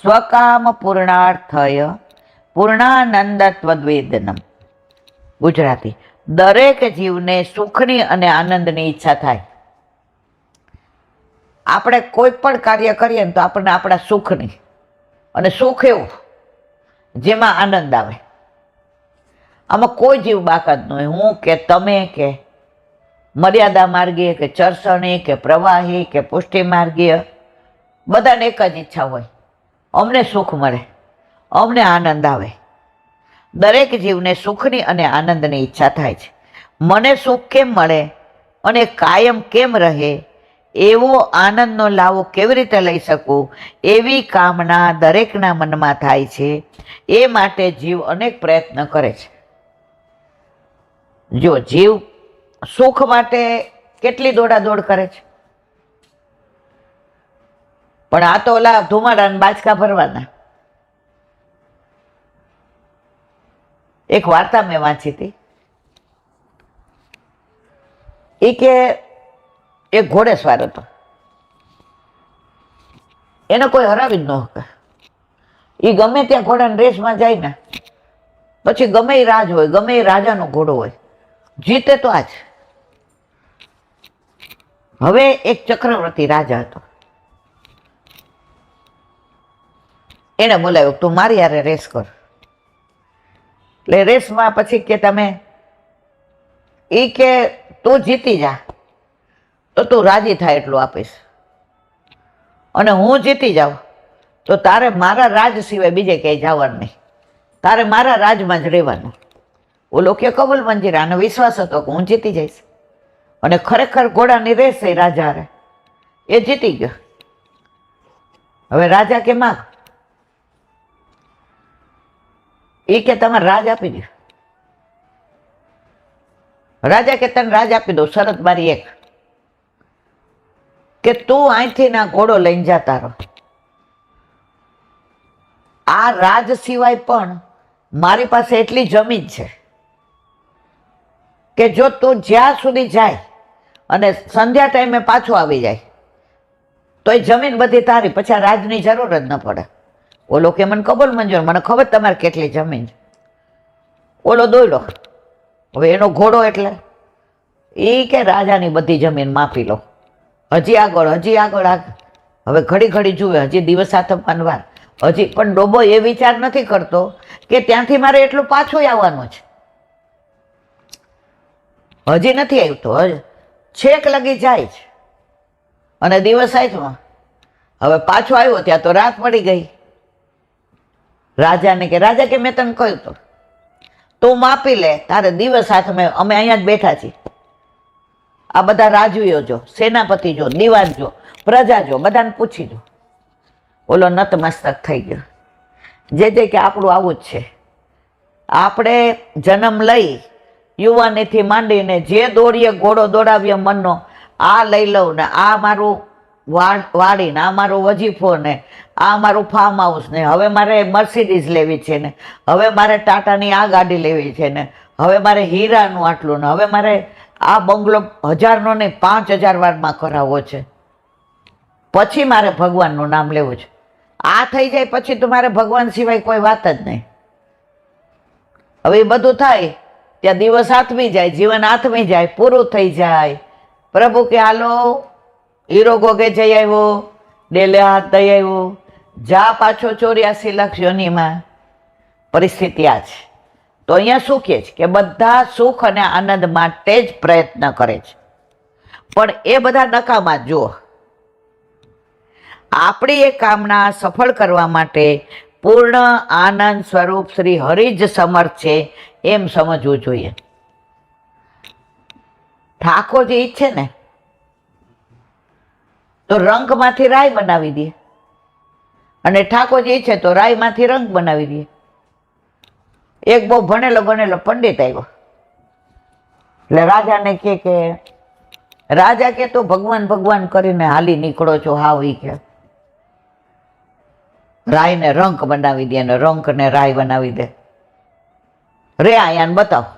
સ્વકામ પૂર્ણાર્થય પૂર્ણાનંદત્વદ્વેદનમ. ગુજરાતી. દરેક જીવને સુખની અને આનંદની ઈચ્છા થાય. આપણે કોઈ પણ કાર્ય કરીએ ને તો આપણને આપણા સુખની, અને સુખ એવું જેમાં આનંદ આવે. આમાં કોઈ જીવ બાકાત ન હોય, હું કે તમે કે મર્યાદા માર્ગીય કે ચરસણી કે પ્રવાહી કે પુષ્ટિ માર્ગીય, બધાને એક જ ઈચ્છા હોય, અમને સુખ મળે, અમને આનંદ આવે. દરેક જીવને સુખની અને આનંદની ઈચ્છા થાય છે. મને સુખ કેમ મળે અને કાયમ કેમ રહે, એવો આનંદનો લાવો કેવી રીતે લઈ શકું, એવી કામના દરેકના મનમાં થાય છે. એ માટે જીવ અનેક પ્રયત્ન કરે છે. જો જીવ સુખ માટે કેટલી દોડાદોડ કરે છે, પણ આ તો ઓલા ધુમાડાના બાચકા ભરવાના. એક વાર્તા મેં વાંચી હતી. એ કે એક ઘોડેસવાર હતો, એને કોઈ હરાવી જ ન શકે. એ ગમે ત્યાં ઘોડાની રેસમાં જાય ને, પછી ગમે એ રાજ હોય, ગમે એ રાજાનો ઘોડો હોય, જીતે તો આજ. હવે એક ચક્રવર્તી રાજા હતો. એને બોલાવ્યો, તું મારી હારે રેસ કર. એટલે રેસમાં પછી કે તમે એ કે તું જીતી જા તો તું રાજી થાય એટલું આપીશ, અને હું જીતી જાઉં તો તારે મારા રાજ સિવાય બીજે ક્યાંય જવાનું નહીં, તારે મારા રાજમાં જ રહેવાનું. ઓલો કે કબૂલ મંજીર. આને વિશ્વાસ હતો કે હું જીતી જઈશ, અને ખરેખર ઘોડાની રેસ એ રાજા હારે, એ જીતી ગયો. હવે રાજા કે માગ, એ કે તમારે રાજ આપી દો. રાજા કે તને રાજ આપી દો, શરત મારી એક, કે તું અહીંથી ના ઘોડો લઈને જતા રહો. આ રાજ સિવાય પણ મારી પાસે એટલી જમીન છે કે જો તું જ્યાં સુધી જાય અને સંધ્યા ટાઈમે પાછો આવી જાય તો એ જમીન બધી તારી, પછી આ રાજની જરૂર જ ન પડે. ઓલો કે મને કબૂલ મંજૂર, મને ખબર તમારે કેટલી જમીન છે. ઓલો દોડ્યો. હવે એનો ઘોડો એટલે એ કે રાજાની બધી જમીન માપી લો, હજી આગળ, હજી આગળ, આગળ. હવે ઘડી ઘડી જુએ, હજી દિવસ આથમવાનો વાર, હજી. પણ ડોબો એ વિચાર નથી કરતો કે ત્યાંથી મારે એટલું પાછું આવવાનું છે. હજી નથી આવ્યું તો હજી છેક લગી જાય છે, અને દિવસ આવ્યો. હવે પાછો આવ્યો ત્યાં તો રાત પડી ગઈ. રાજાને કે, રાજા કે મેં તને કહ્યું તો તું માપી લે, તારે દિવસ હાથમાં, અમે અહીંયા જ બેઠા છીએ. આ બધા રાજવીઓ જો, સેનાપતિ જો, દિવાન જો, પ્રજા જો, બધાને પૂછી જો. ઓલો નતમસ્તક થઈ ગયો. જે કે આપણું આવું જ છે. આપણે જન્મ લઈ યુવાનીથી માંડીને જે દોડીએ ઘોડો દોડાવીએ મનનો, આ લઈ લઉં ને આ મારું વાડી ને આ મારો વજીફો ને આ મારું ફાર્મ હાઉસ ને હવે મારે મર્સિડીઝ લેવી છે ને હવે મારે ટાટાની આ ગાડી લેવી છે ને હવે મારે હીરાનું આટલું ને હવે મારે આ બંગલો 1000નો નહીં 5000 વારમાં કરાવવો છે, પછી મારે ભગવાનનું નામ લેવું છે. આ થઈ જાય પછી તો મારે ભગવાન સિવાય કોઈ વાત જ નહીં. હવે એ બધું થાય ત્યાં દિવસ હાથમી જાય, જીવન હાથમી જાય, પૂરું થઈ જાય. પ્રભુ કે હાલો હીરો ગોગે જઈ આવ્યો, ડેલે હાથ દઈ આવ્યો, જા પાછો 84 લાખ યોનીમાં. પરિસ્થિતિ આ છે. તો અહીંયા શું કહે છે કે બધા સુખ અને આનંદ માટે જ પ્રયત્ન કરે છે, પણ એ બધા નકામા. જુઓ, આપણી એ કામના સફળ કરવા માટે પૂર્ણ આનંદ સ્વરૂપ શ્રી હરિ જ સમર્થ છે એમ સમજવું જોઈએ. ઠાકોરજી ઈચ્છે ને તો રંગમાંથી રાય બનાવી દે, અને ઠાકોરજી ઈચ્છે તો રાયમાંથી રંગ બનાવી દે. એક બહુ ભણેલો પંડિત આવ્યો, એટલે રાજાને કે રાજા કે તો ભગવાન ભગવાન કરીને હાલી નીકળો છો હાવ. ઈ કે રાયને રંગ બનાવી દે, અને રંગને રાય બનાવી દે. રે આયાને બતાવો.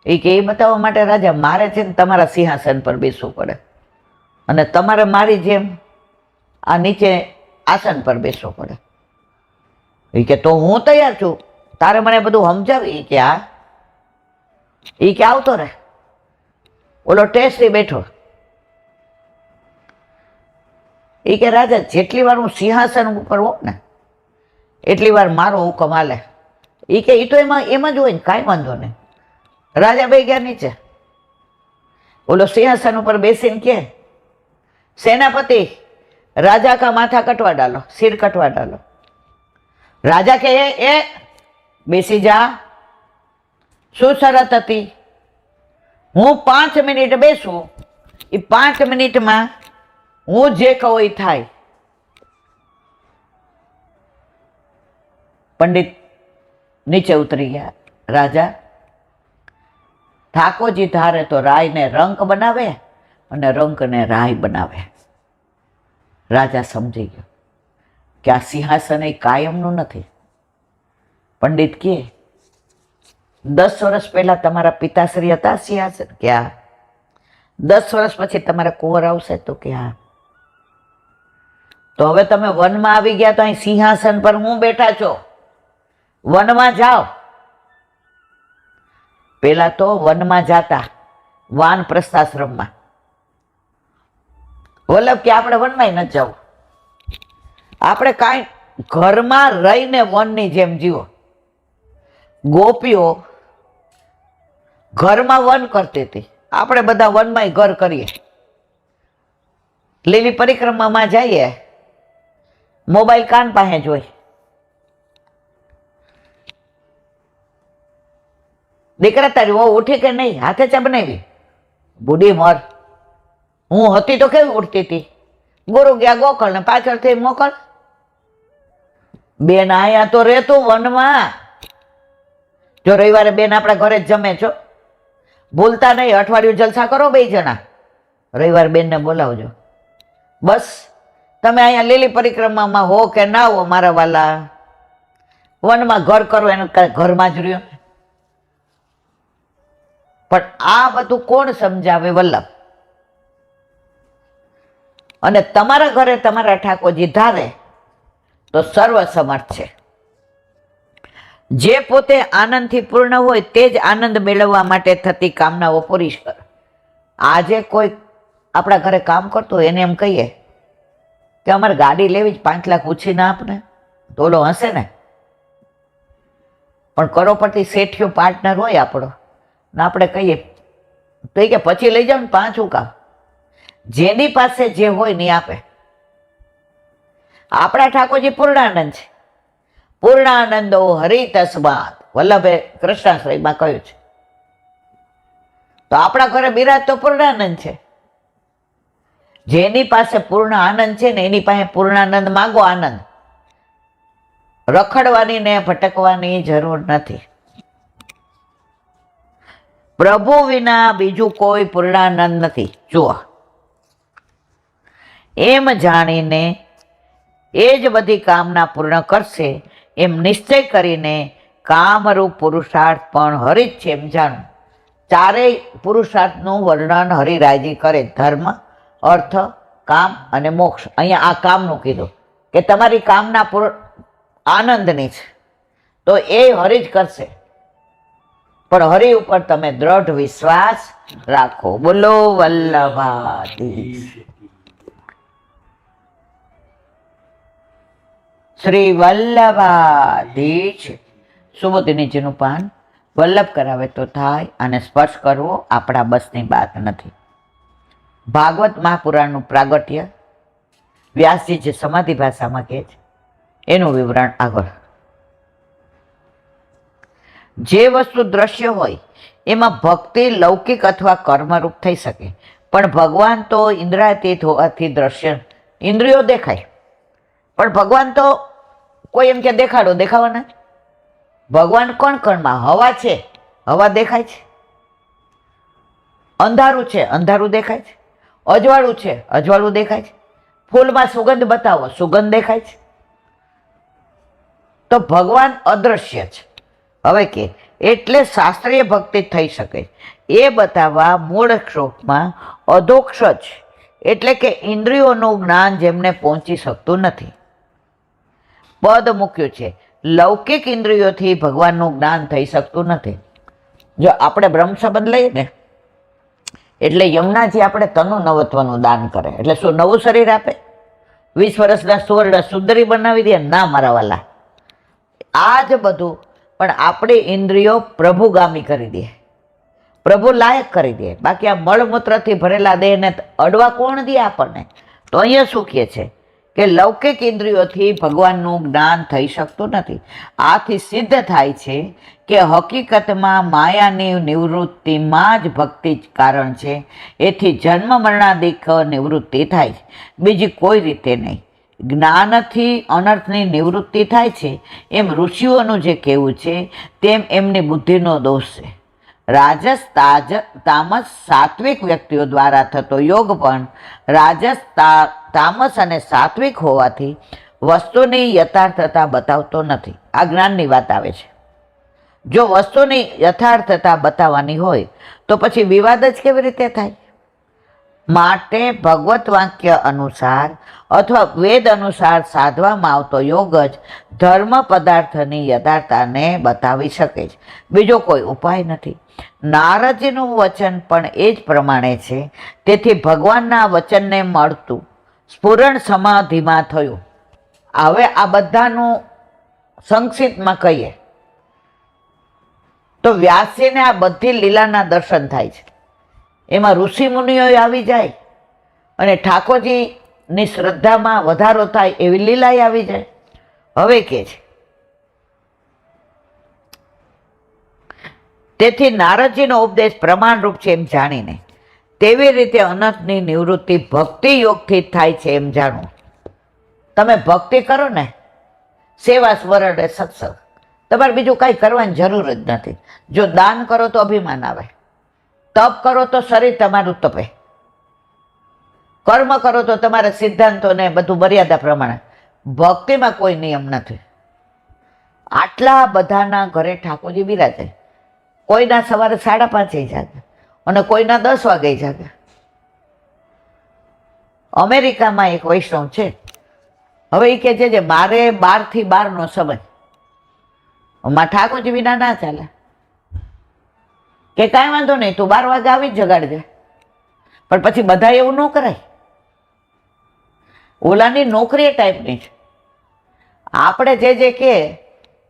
એ કે એ બતાવવા માટે રાજા મારે છે ને તમારા સિંહાસન પર બેસવું પડે. અને તમારે મારી જેમ આ નીચે આસન પર બેસવું પડે. એ કે તો હું તૈયાર છું, તારે મને બધું સમજાવી. કે હા, એ કે આવતો રહે. ઓલો ટેસ્ટી બેઠો. એ કે રાજા, જેટલી વાર હું સિંહાસન ઉપર હોઉં ને એટલી વાર મારો હુકમ હાલે. એ કે એ તો એમાં જ હોય ને, કાંઈ વાંધો નહીં. રાજા બે ગયા નીચે. ઓલો સિંહાસન ઉપર બેસીને કે, સેનાપતિ राजा का माथा कटवा डालो, सिर कटवा डालो. राजा के ए बेसी जा, शू शरत हती? हूँ 5 मिनिट बेसू, ए 5 मिनिट में हूँ जे कहूँ ए थाय. पंडित नीचे उतरी गया. राजा, ठाकोरजी धारे तो राय ने रंक बनावे अने रंक ने राय बनावे. राजा समझी गयो कि आ सिंहासन ए कायमनु नथी. पंडित के 10 वर्ष पहला तमारा पिताश्री हता सिंहासन? क्या 10 वर्ष पछी तमारा कुंवर आवशे? तो क्या तो हवे तमे वन में आवी गया तो अहीं सिंहासन पर हूँ बैठा छो. वन में जाओ. पेला तो वन में जाता वानप्रस्थाश्रम में. वल्लभ के आपणे वन में न जाव, आपणे काई घर में रहीने वन नी जेम जीवो. गोपीओ घर में वन करती थी, आपणे बधा वन में घर करीए. લીલી परिक्रमा में जाइए, मोबाइल कान पाहे जोई. दीकरा तारी वो उठी के नहीं? हाथे चा बनावी? बूढ़ी मर. हूँ हती तो केवी उठती थी? गुरु गया गोकळ ने पाछळथी मोकळ. बेन आया तो रेतु वन में. जो रविवारे बेन आपड़ा घरे ज जमे छो. भूलता नहीं, अठवाडिયું जलसा करो बे जणा. रविवार बेन ने बोलावजो. बस तमे अहींया લીલી परिक्रमा हो के ना हो मारा वाला, वन में घर करो एने घर में ज रह्यो. पण आ बधुं कोण समजावे? वल्लभ. अने तमारा घरे तमारा ठाकोरजी धारे तो सर्वसमर्थ छे. जे पोते आनंदथी पूर्ण होय ते ज आनंद मेळववा माटे थती कामनाओ पूरी कर. आजे कोई आपड़ा घरे काम करतो होय एने एम कहीए के अमारे गाड़ी लेवी ज 5 लाख उछीने आपने, तो ओलो हसे ने. पण करोड़पति सेठियो पार्टनर होय आपड़ो ने आपणे कहीए तो के पछी लई जाओ ने 5 का. जेनी पासे जे होय ने आपे. आपड़ा ठाकोरजी पूर्णानंद छे. पूर्णानंदो हरि तस्मात् वल्लभे कृष्णाश्रयमां कह्युं छे. तो आपड़ा घरे बिराज तो पूर्णानंद छे. जेनी पासे पूर्ण आनंद छे ने एनी पासे पूर्णानंद मांगो. आनंद रखड़वानी ने भटकवानी जरूर नथी. प्रभु विना बीजू कोई पूर्णानंद नथी. जुओ, एम जाणीने एज बधी कामना पूर्ण करशे एम निश्चय करीने कामरूप पुरुषार्थ पण हरि ज छे एम जाणो. चारेय पुरुषार्थनुं वर्णन हरिरायजी करे. धर्म, अर्थ, काम अने मोक्ष. अहींया आ कामनुं कीधुं के तमारी कामना आनंदनी छे तो ए हरि ज करशे. पण हरि उपर तमे दृढ़ विश्वास राखो. बोलो वल्लभाधीश. श्री वल्लभाधीश. सुबोधिनीजीनुं पान. वल्लभ करावे तो थाय अने स्पर्श करवो आपड़ा बसनी बात नथी. भागवत महापुराणनुं प्रागट्य व्यासजी जे समाधि भाषामां कहे छे एनुं विवरण आगळ. जे वस्तु दृश्य होय एमां भक्ति लौकिक अथवा कर्मरूप थई शके, पण भगवान तो इंद्रियातीत होवाथी दृश्य इंद्रियो देखाय. पण भगवान तो कोई एम के देखाडो देखावाना. भगवान कण कणमां. हवा छे, हवा देखाय छे. अंधारू छे, अंधारू देखाय छे. अजवाळुं छे, अजवाळुं देखाय छे. फूलमां सुगंध बतावो, सुगंध देखाय छे. तो भगवान अदृश्य छे. हवे के एटले शास्त्रीय भक्ति थई शके ए बतावा मूळ श्लोकमां अधोक्षज એટલે કે ઇન્દ્રિયોનું જ્ઞાન જેમને પહોંચી શકતું નથી. પદ મૂક્યું છે, લૌકિક ઇન્દ્રિયોથી ભગવાનનું જ્ઞાન થઈ શકતું નથી. જો આપણે બ્રહ્મ સંબંધ લઈએ ને, એટલે યમુનાજી આપણે તનુ નવત્વનું દાન કરે, એટલે શું નવું શરીર આપે? 20 વર્ષના સુવર્ણ સુંદરી બનાવી દે? ના મારા વાલા, આ જ બધું પણ આપણી ઇન્દ્રિયો પ્રભુગામી કરી દે, પ્રભુ લાયક કરી દે. બાકી આ મળમૂત્રથી ભરેલા દેહને અડવા કોણ દે આપણને? તો અહીંયા શું કહે છે કે લૌકિક ઇન્દ્રિયોથી ભગવાનનું જ્ઞાન થઈ શકતું નથી. આથી સિદ્ધ થાય છે કે હકીકતમાં માયાની નિવૃત્તિમાં જ ભક્તિ જ કારણ છે. એથી જન્મ મરણાદિક નિવૃત્તિ થાય છે, બીજી કોઈ રીતે નહીં. જ્ઞાનથી અનર્થની નિવૃત્તિ થાય છે એમ ઋષિઓનું જે કહેવું છે તેમ એમની બુદ્ધિનો દોષ છે. રાજસ તામસ સાત્વિક વ્યક્તિઓ દ્વારા થતો યોગ પણ રાજસ તામસ અને સાત્વિક હોવાથી વસ્તુની યથાર્થતા બતાવતો નથી. આ જ્ઞાનની વાત આવે છે. જો વસ્તુની યથાર્થતા બતાવવાની હોય તો પછી વિવાદ જ કેવી રીતે થાય? માટે ભગવત વાક્ય અનુસાર અથવા વેદ અનુસાર સાધવામાં આવતો યોગ જ ધર્મ પદાર્થની યથાર્થતાને બતાવી શકે છે, બીજો કોઈ ઉપાય નથી. નારદજીનું વચન પણ એ જ પ્રમાણે છે. તેથી ભગવાનના વચનને મળતું સ્ફુરણ સમાધિમાં થયું. હવે આ બધાનું સંક્ષિપ્તમાં કહીએ તો વ્યાસજીને આ બધી લીલાના દર્શન થાય છે. એમાં ઋષિ મુનિઓ આવી જાય અને ઠાકોરજીની શ્રદ્ધામાં વધારો થાય એવી લીલાએ આવી જાય. હવે કે છે, તેથી નારદજીનો ઉપદેશ પ્રમાણરૂપ છે એમ જાણીને તેવી રીતે અનંતની નિવૃત્તિ ભક્તિ યોગથી જ થાય છે એમ જાણવું. તમે ભક્તિ કરો ને, સેવા સ્મરણ સત્સંગ, તમારે બીજું કાંઈ કરવાની જરૂર જ નથી. જો દાન કરો તો અભિમાન આવે, તપ કરો તો શરીર તમારું તપે, કર્મ કરો તો તમારા સિદ્ધાંતોને બધું મર્યાદા પ્રમાણે. ભક્તિમાં કોઈ નિયમ નથી. આટલા બધાના ઘરે ઠાકોરજી બિરાજે. કોઈના સવારે 5:30 જાગે અને કોઈના 10 વાગે જાગે. અમેરિકામાં એક વૈષ્ણવ છે, હવે એ કહે છે મારે 12 થી 12નો સમય, માં ઠાકોરજી વિના ના ચાલે. કે કાંઈ વાંધો નહીં, તું 12 વાગે આવી જ જગાડજે. પણ પછી બધા એવું ન કરાય. ઓલાની નોકરી એ ટાઈપની છે. આપણે જે કે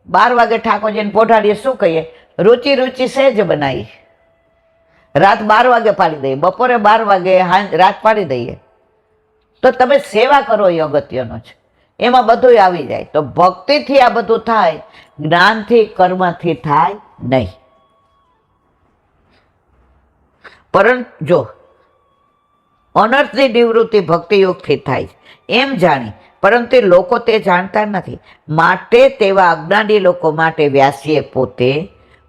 12 વાગે ઠાકોરજીને પોઢાડીએ, શું કહીએ? રુચિ રુચિ સહેજ બનાવી, રાત 12 વાગે પાડી દઈએ, બપોરે 12 વાગે રાત પાડી દઈએ. તો તમે સેવા કરો એ અગત્યનો છે. એમાં બધું આવી જાય. તો ભક્તિથી આ બધું થાય, જ્ઞાનથી કર્મથી થાય નહીં. પરંતુ જો અનર્થની નિવૃત્તિ ભક્તિ યોગથી થાય એમ જાણી, પરંતુ લોકો તે જાણતા નથી. માટે તેવા અજ્ઞાની લોકો માટે વ્યાસીએ પોતે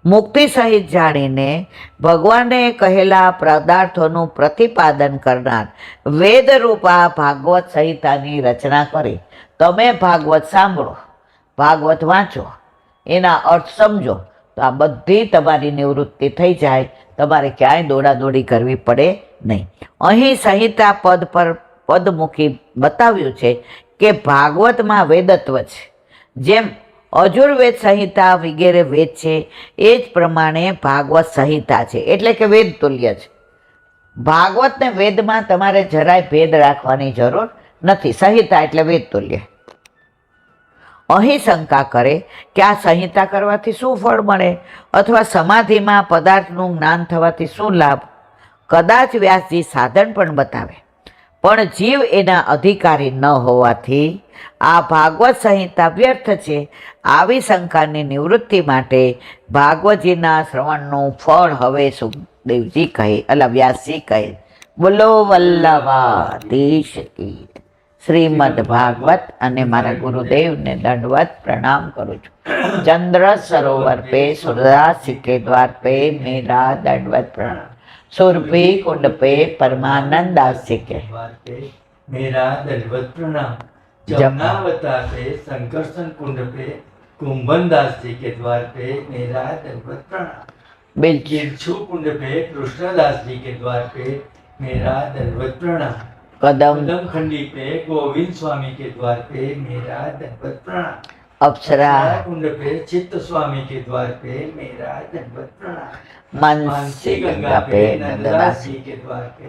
મુક્તિ સહિત જાણીને ભગવાને કહેલા પદાર્થોનું પ્રતિપાદન કરનાર વેદરૂપા ભાગવત સંહિતાની રચના કરી. તમે ભાગવત સાંભળો, ભાગવત વાંચો, એના અર્થ સમજો, તો આ બધી તમારી નિવૃત્તિ થઈ જાય. તમારે ક્યાંય દોડાદોડી કરવી પડે નહીં. અહીં સંહિતા પદ મૂકી બતાવ્યું છે કે ભાગવતમાં વેદત્વ છે. જેમ અજુર્વેદ સંહિતા વગેરે વેદ છે એ જ પ્રમાણે ભાગવત સંહિતા છે, એટલે કે વેદ તુલ્ય છે. ભાગવતને વેદમાં તમારે જરાય ભેદ રાખવાની જરૂર નથી. સંહિતા એટલે વેદ તુલ્ય. અહીં શંકા કરે કે આ સંહિતા કરવાથી શું ફળ મળે અથવા સમાધિમાં પદાર્થનું જ્ઞાન થવાથી શું લાભ? કદાચ વ્યાસજી સાધન પણ બતાવે, પણ જીવ એના અધિકારી ન હોવાથી આ ભાગવત સંહિતા વ્યર્થ છે. આવી શંકાની નિવૃત્તિ માટે ભાગવતજીના શ્રવણનું ફળ હવે સુખદેવજી કહે, વ્યાસજી કહે. બોલો વલ્લભાધીશ કી. શ્રીમદ ભાગવત. અને મારા ગુરુદેવને દંડવત પ્રણામ કરું છું. ચંદ્ર સરોવર પે સુરદાસજી के द्वार पे मेरा दंडवत प्रणाम. सुरभि कुंड पे परमानंद दास जी के द्वार पे मेरा दंडवत प्रणाम. जमुनावतार पे संकर्षण कुंड पे कुंभन दास जी के द्वार पे मेरा दंडवत प्रणाम. बिरछू कुंड पे कृष्णदास जी के द्वार पे मेरा दंडवत प्रणाम. कदम कदम खंडी पे गोविंद स्वामी के द्वार पे मेरा दंडवत प्रणाम। अप्सरा कुंड पे चित्त स्वामी के द्वार पे मेरा दंडवत प्रणाम। मानसी गंगा पे नंददास जी के द्वार पे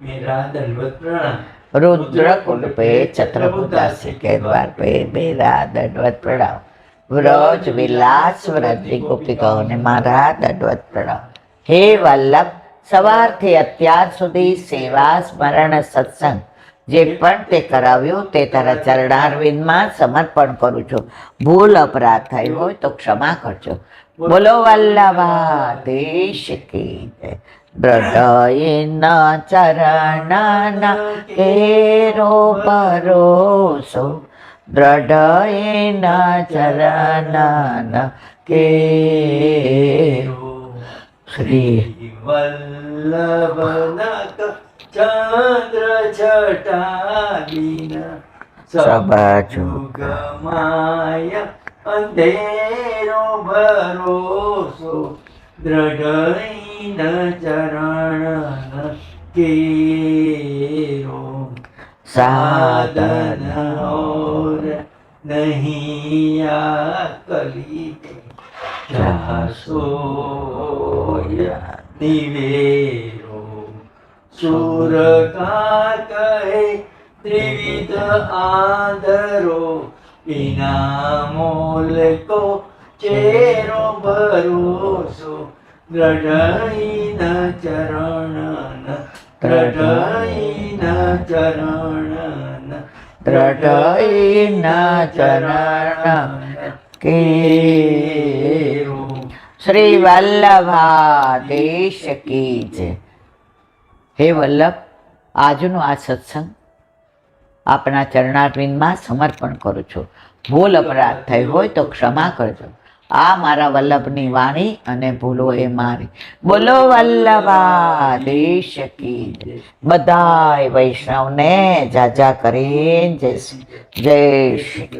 मेरा दंडवत प्रणाम। रुद्र कुंड पे छत्रपुरदासी के द्वार पे मेरा दंडवत प्रणाम। व्रज विलास व्रजनी गोपिकाओने मारा दंडवत प्रणाम। हे वल्लभ, સવારથી અત્યાર સુધી સેવા સ્મરણ સત્સંગ જે પણ તે કરાવ્યું તે તારા ચરણારવિંદમાં સમર્પણ કરું છું. ભૂલ અપરાધ થઈ હોય તો ક્ષમા કરજો. બોલો વલ્લભાધીશ કી જય. દ્રઢયન ચરણના કેરો ભરોસો, દ્રઢયન ચરણના કેરો. શ્રી वल्लभनक चंद्र छटालीन सबजुगमाय अंधेरो भरोसो दृढ़ चरण केरो। साधन और नहीं आकली सोया निवेरो। सूर का कहे त्रिविध आंधरो, बिना मोल को चेरो भरोसो दृढ़ चरण दृढ़ चरण દ્રઢયન ચરણ કેરો. શ્રી વલ્લભાધીશ કી જય. હે વલ્લભ, આજનો આ સત્સંગ આપના ચરણારવિંદમાં સમર્પણ કરું છું. ભૂલ અપરાધ થઈ હોય તો ક્ષમા કરજો. આ મારા વલ્લભની વાણી અને ભૂલો એ મારી. બોલો વલ્લભાધીશ કી જય. બધાય વૈષ્ણવને જાજા કરીને જય શ્રી